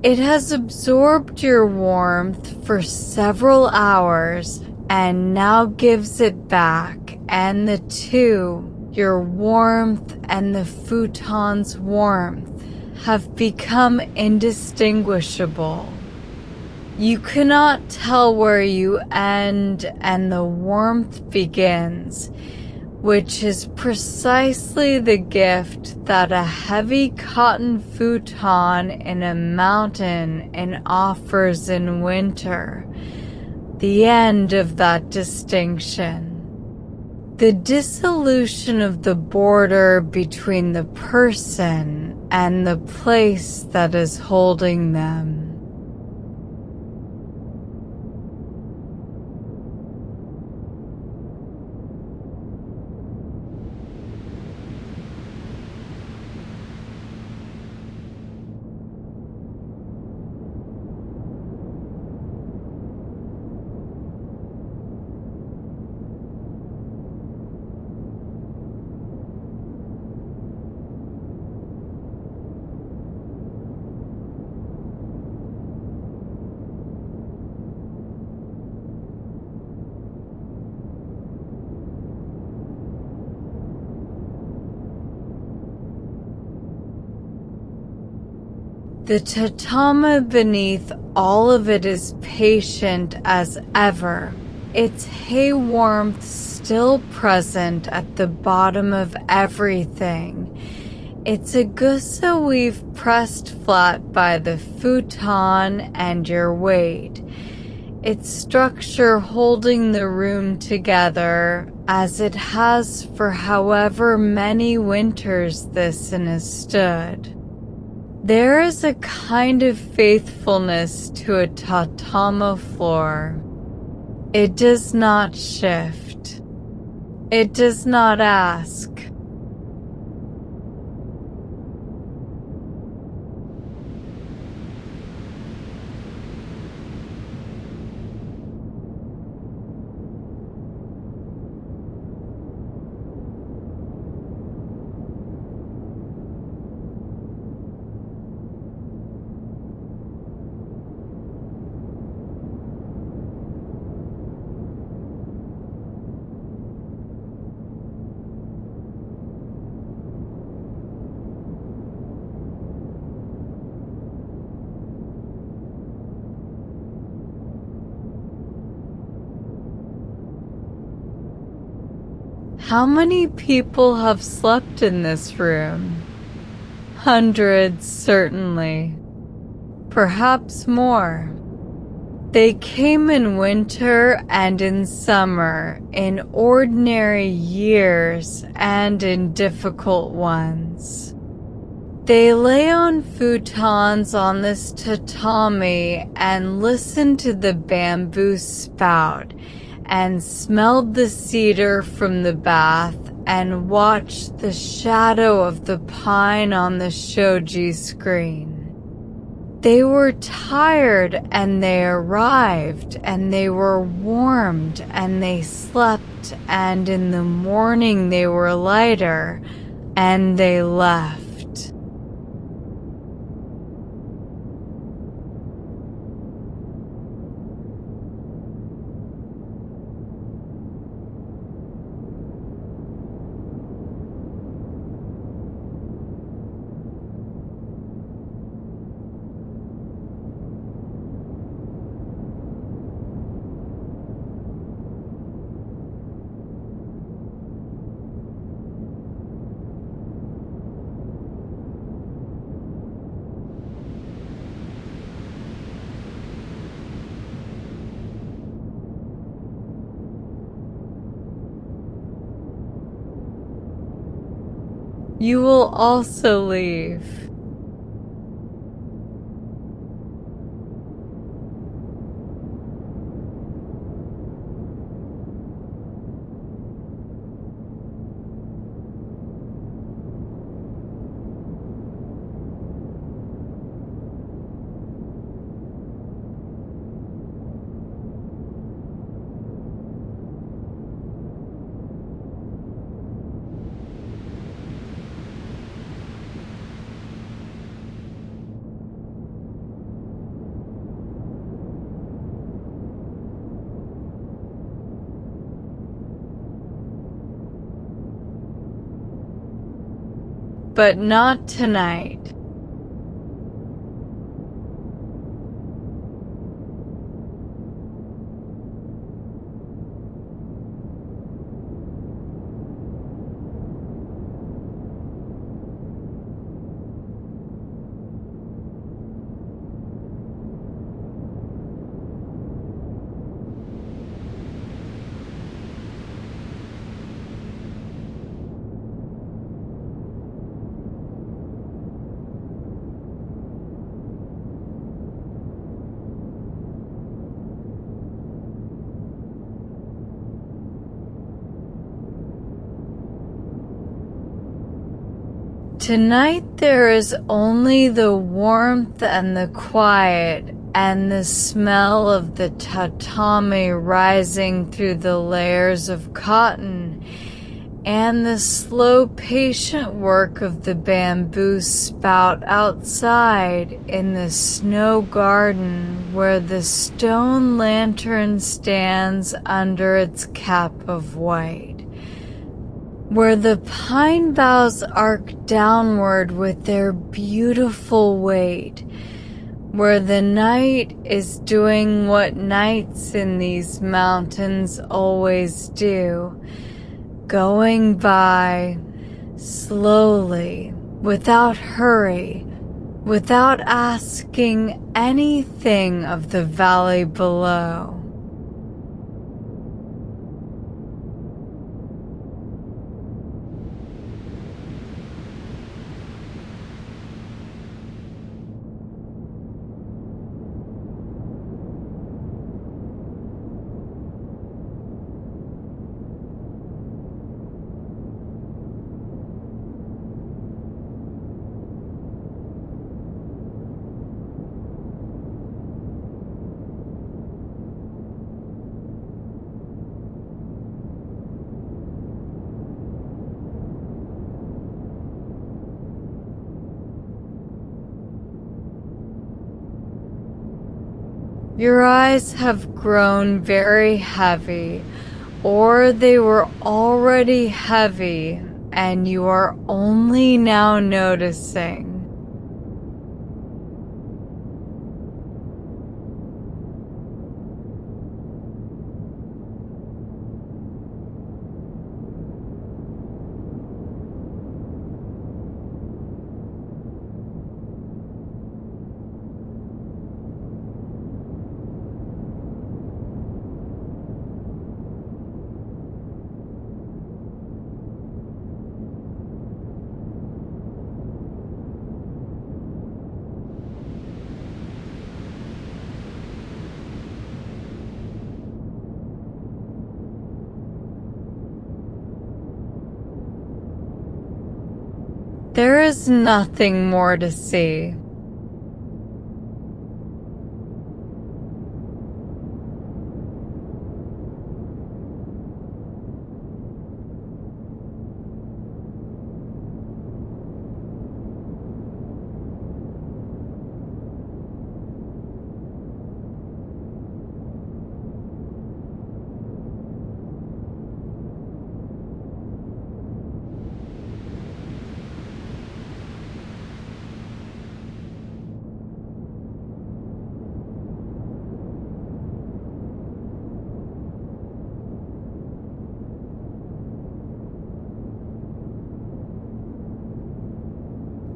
Speaker 1: It has absorbed your warmth for several hours and now gives it back, and the two, your warmth and the futon's warmth, have become indistinguishable. You cannot tell where you end and the warmth begins, which is precisely the gift that a heavy cotton futon in a mountain offers in winter, the end of that distinction. The dissolution of the border between the person and the place that is holding them. The tatami beneath all of it is patient as ever, its hay warmth still present at the bottom of everything, It's a gusa weave pressed flat by the futon and your weight, its structure holding the room together as it has for however many winters this has stood. There is a kind of faithfulness to a tatami floor. It does not shift. It does not ask. How many people have slept in this room? Hundreds, certainly. Perhaps more. They came in winter and in summer, in ordinary years and in difficult ones. They lay on futons on this tatami and listened to the bamboo spout and smelled the cedar from the bath and watched the shadow of the pine on the shoji screen. They were tired and they arrived and they were warmed and they slept, and in the morning they were lighter and they left. You will also leave. But not tonight. Tonight there is only the warmth and the quiet and the smell of the tatami rising through the layers of cotton and the slow, patient work of the bamboo spout outside in the snow garden where the stone lantern stands under its cap of white, where the pine boughs arc downward with their beautiful weight, where the night is doing what nights in these mountains always do, going by slowly, without hurry, without asking anything of the valley below. Your eyes have grown very heavy, or they were already heavy and you are only now noticing. There is nothing more to see.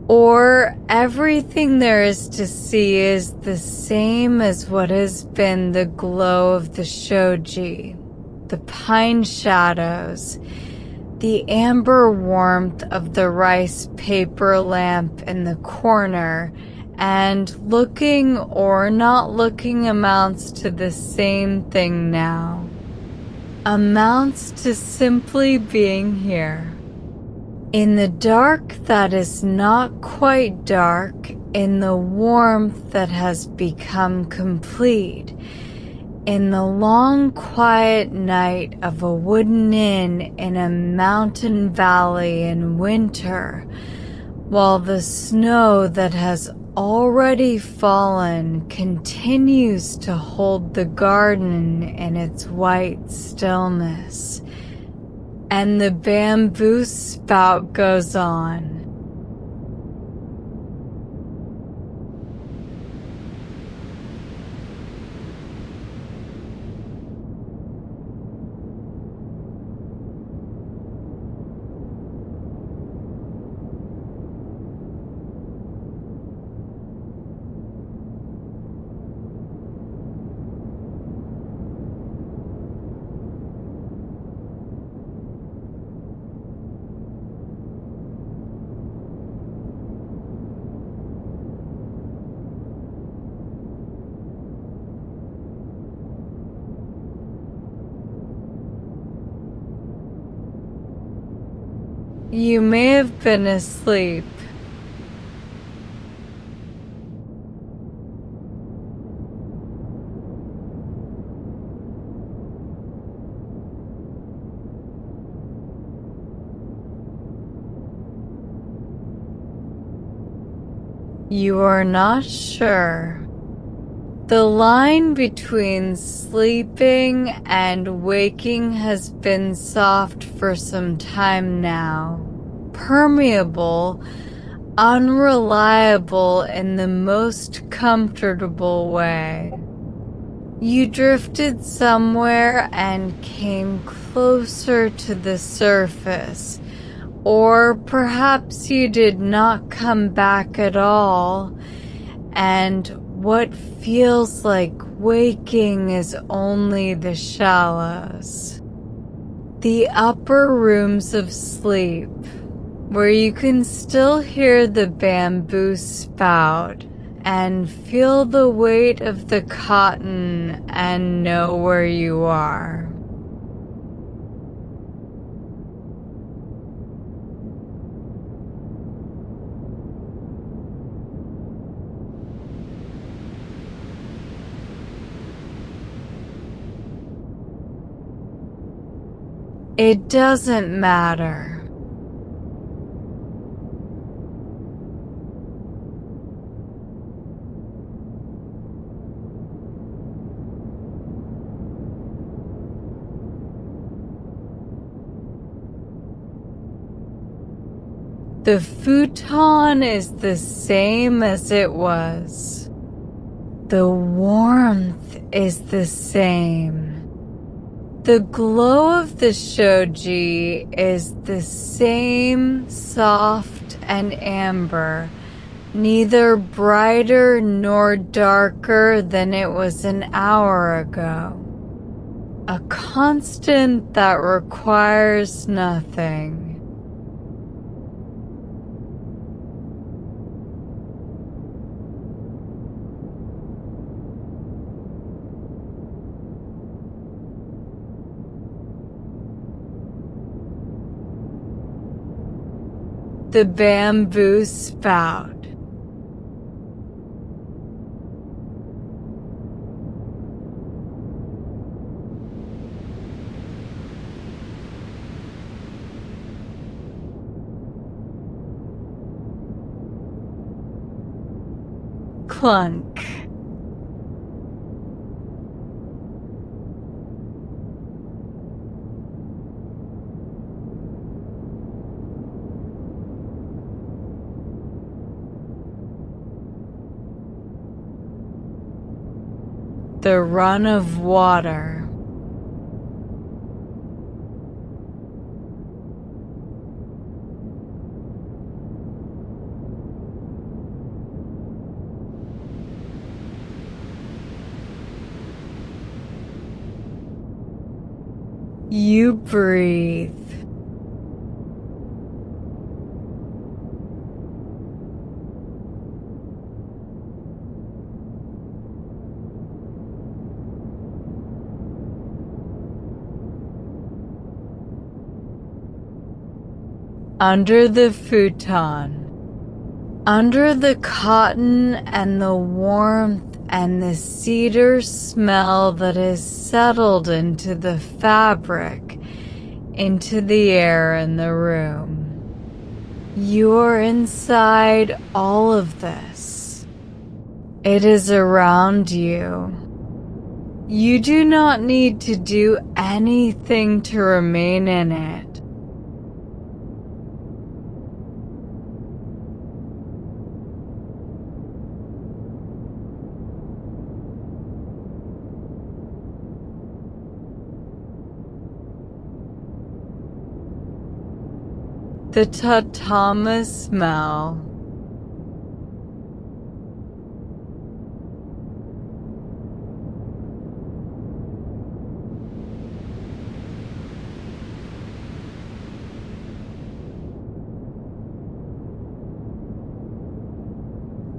Speaker 1: Or everything there is to see is the same as what has been the glow of the shoji, the pine shadows, the amber warmth of the rice paper lamp in the corner, and looking or not looking amounts to the same thing now. Amounts to simply being here. In the dark that is not quite dark, in the warmth that has become complete, in the long quiet night of a wooden inn in a mountain valley in winter, while the snow that has already fallen continues to hold the garden in its white stillness. And the bamboo spout goes on. You may have been asleep. You are not sure. The line between sleeping and waking has been soft for some time now, permeable, unreliable in the most comfortable way. You drifted somewhere and came closer to the surface, Or perhaps you did not come back at all, and what feels like waking is only the shallows. The upper rooms of sleep, where you can still hear the bamboo spout and feel the weight of the cotton and know where you are. It doesn't matter. The futon is the same as it was. The warmth is the same. The glow of the shoji is the same, soft and amber, neither brighter nor darker than it was an hour ago. A constant that requires nothing. The bamboo spout. Clunk. The run of water. You breathe. Under the futon, under the cotton and the warmth and the cedar smell that has settled into the fabric, into the air in the room. You're inside all of this. It is around you. You do not need to do anything to remain in it. The tatami smell.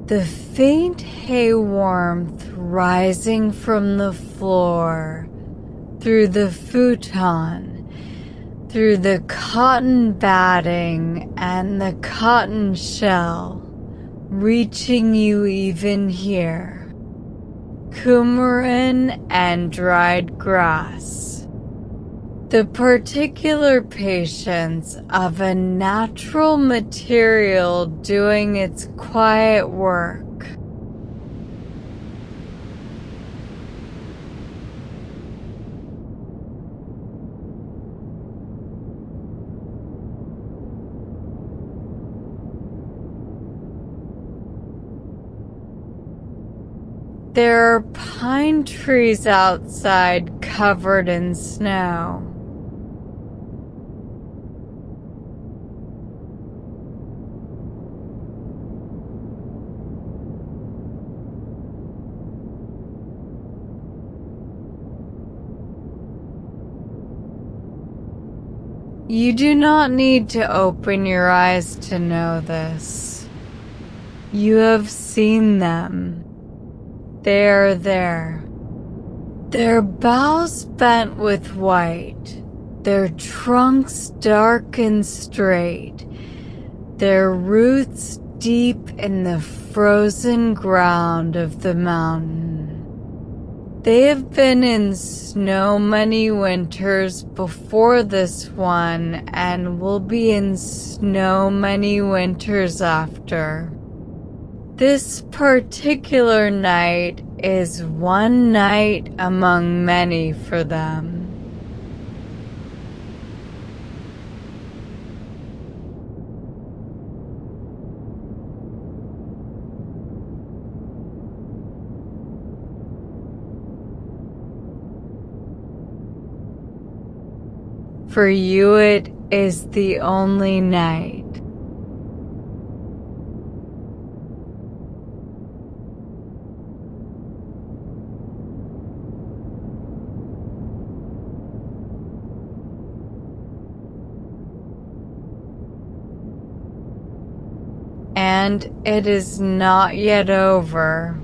Speaker 1: The faint hay warmth rising from the floor, through the futon, through the cotton batting and the cotton shell, reaching you even here. Coumarin and dried grass. The particular patience of a natural material doing its quiet work. There are pine trees outside covered in snow. You do not need to open your eyes to know this. You have seen them. They are there. Their boughs bent with white, their trunks dark and straight, their roots deep in the frozen ground of the mountain. They have been in snow many winters before this one and will be in snow many winters after. This particular night is one night among many for them. For you it is the only night. And it is not yet over.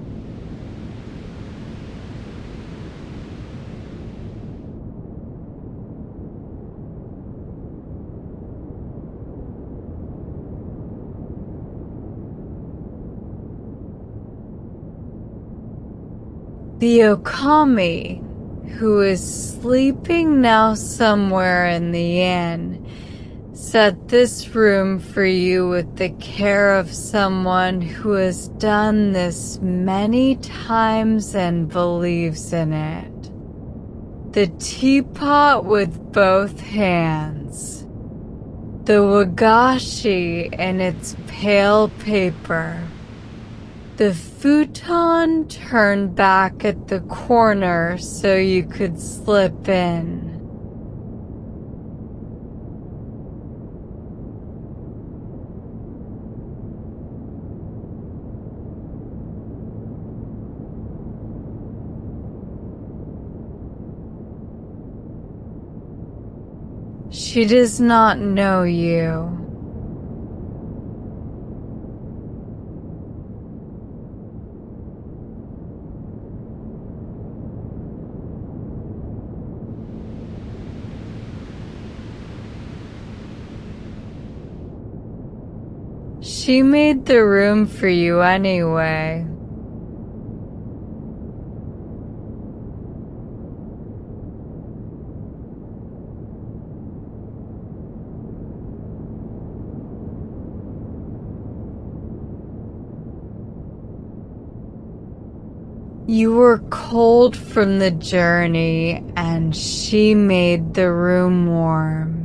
Speaker 1: The Okami, who is sleeping now somewhere in the inn, set this room for you with the care of someone who has done this many times and believes in it. The teapot with both hands, the wagashi in its pale paper, the futon turned back at the corner so you could slip in. She does not know you. She made the room for you anyway. You were cold from the journey, and she made the room warm.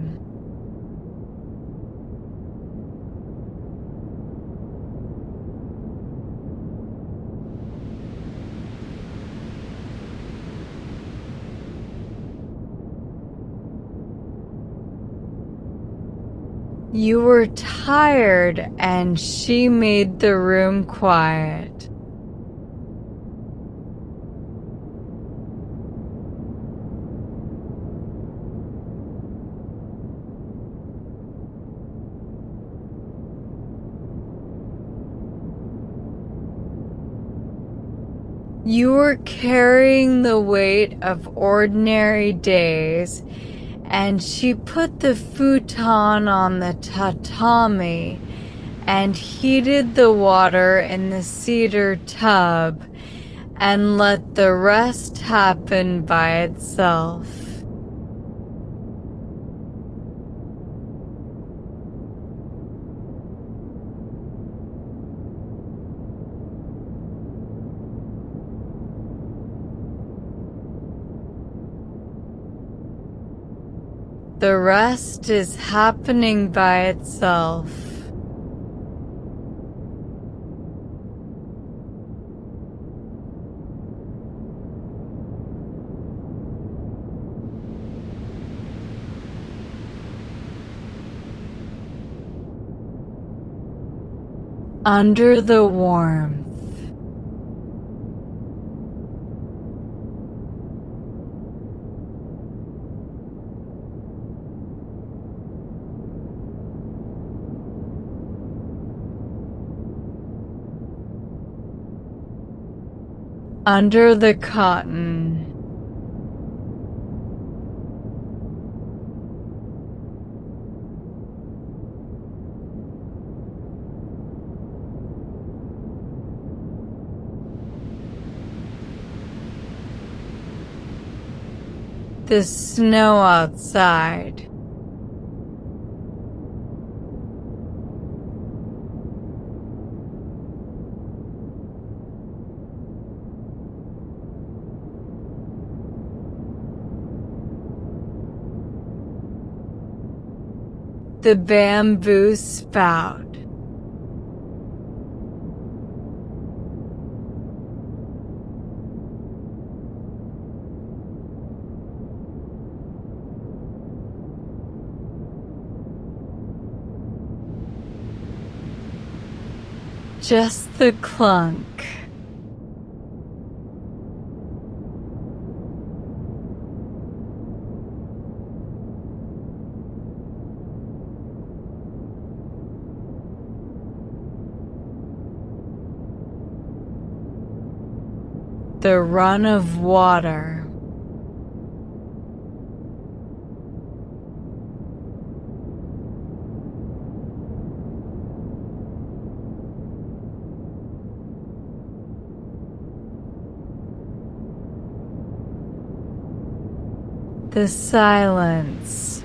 Speaker 1: You were tired, and she made the room quiet. You were carrying the weight of ordinary days, and she put the futon on the tatami and heated the water in the cedar tub and let the rest happen by itself. The rest is happening by itself. Under the warmth. under the cotton. The snow outside. The bamboo spout. Just the clunk. The run of water. The silence.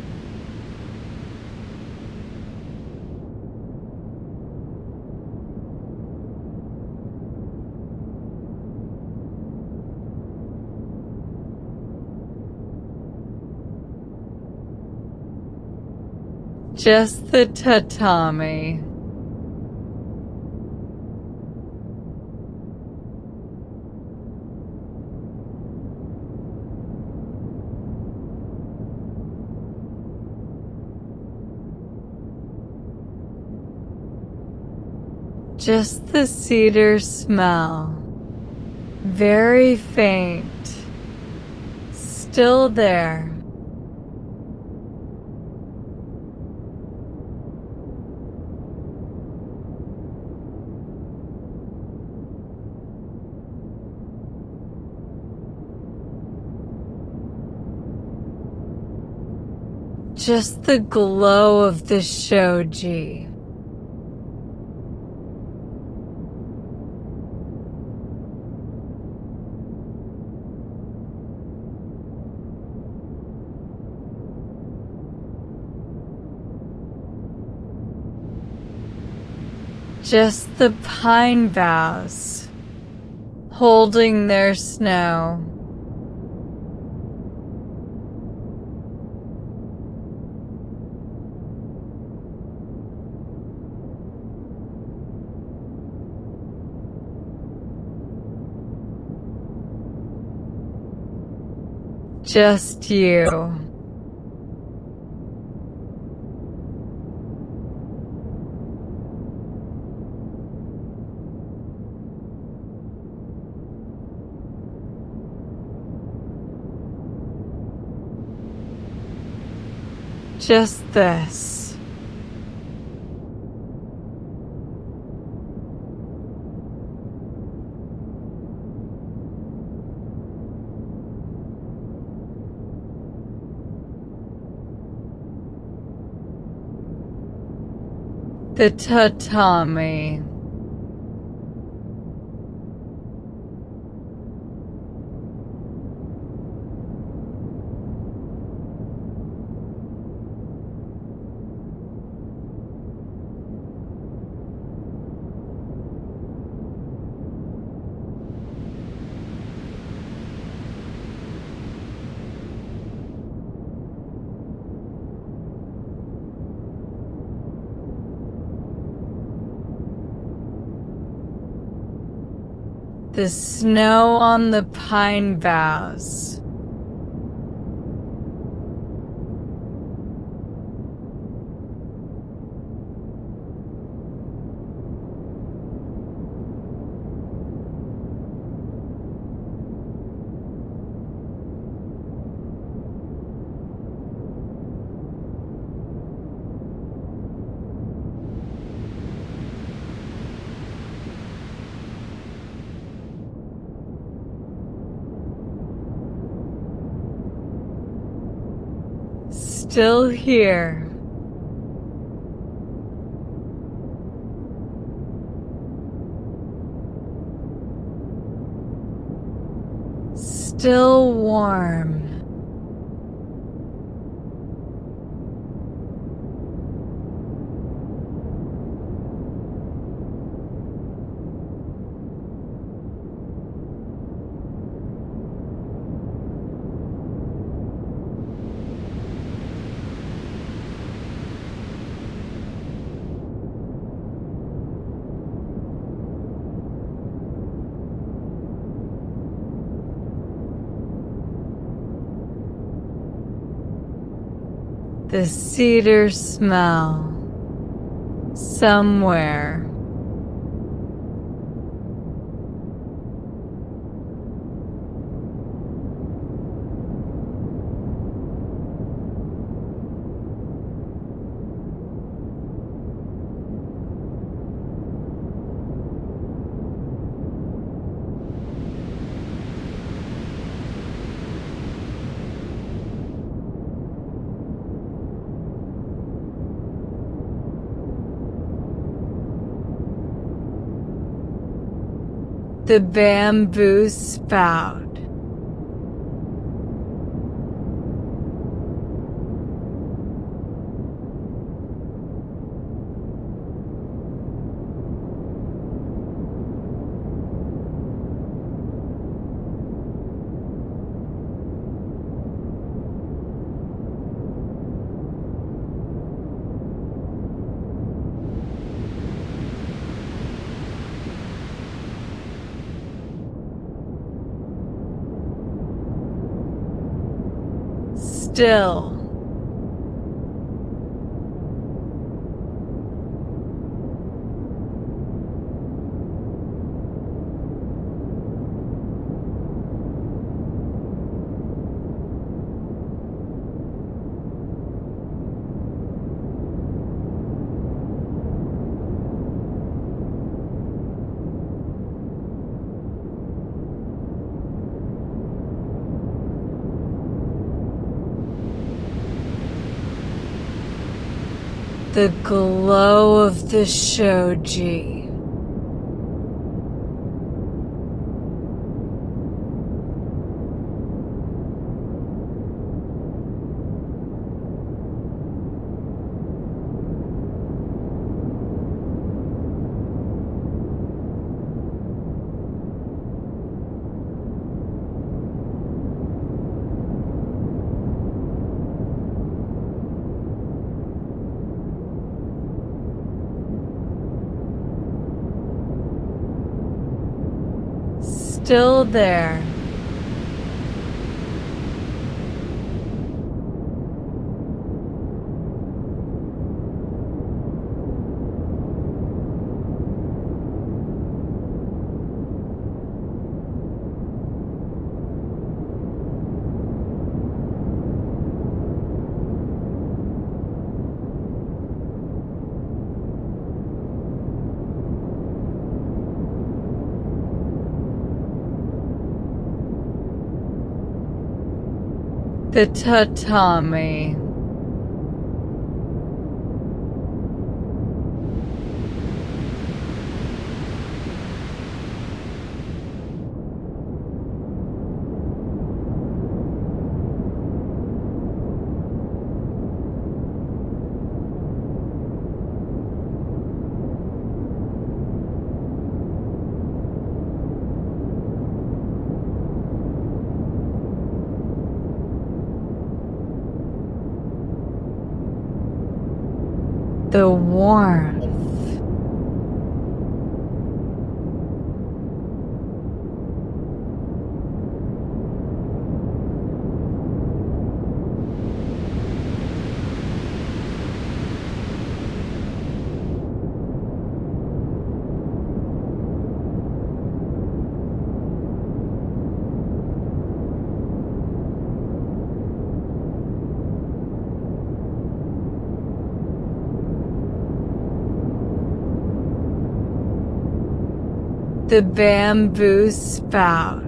Speaker 1: Just the tatami. Just the cedar smell. Very faint. Still there. Just the glow of the shoji. Just the pine boughs, holding their snow. Just you. Just this. The tatami. The snow on the pine boughs. still here. Still warm. The cedar smell somewhere. The bamboo spout. Still. The glow of the shoji. Still there. The tatami. The warmth. The bamboo spout.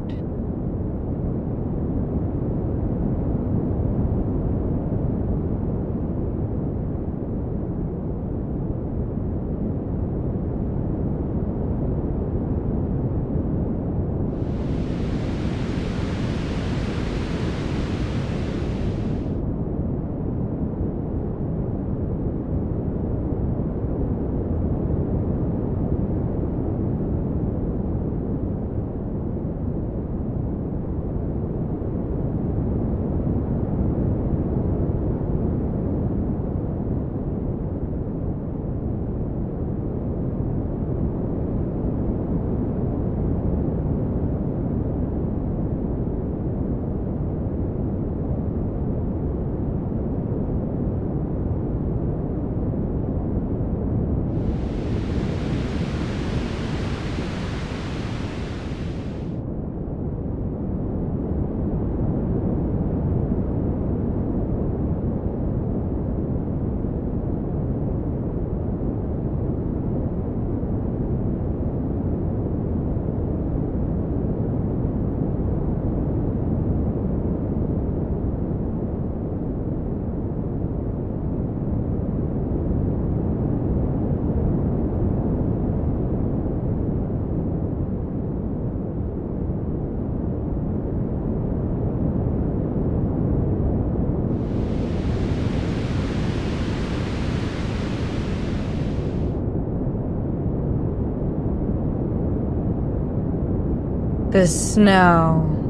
Speaker 1: The snow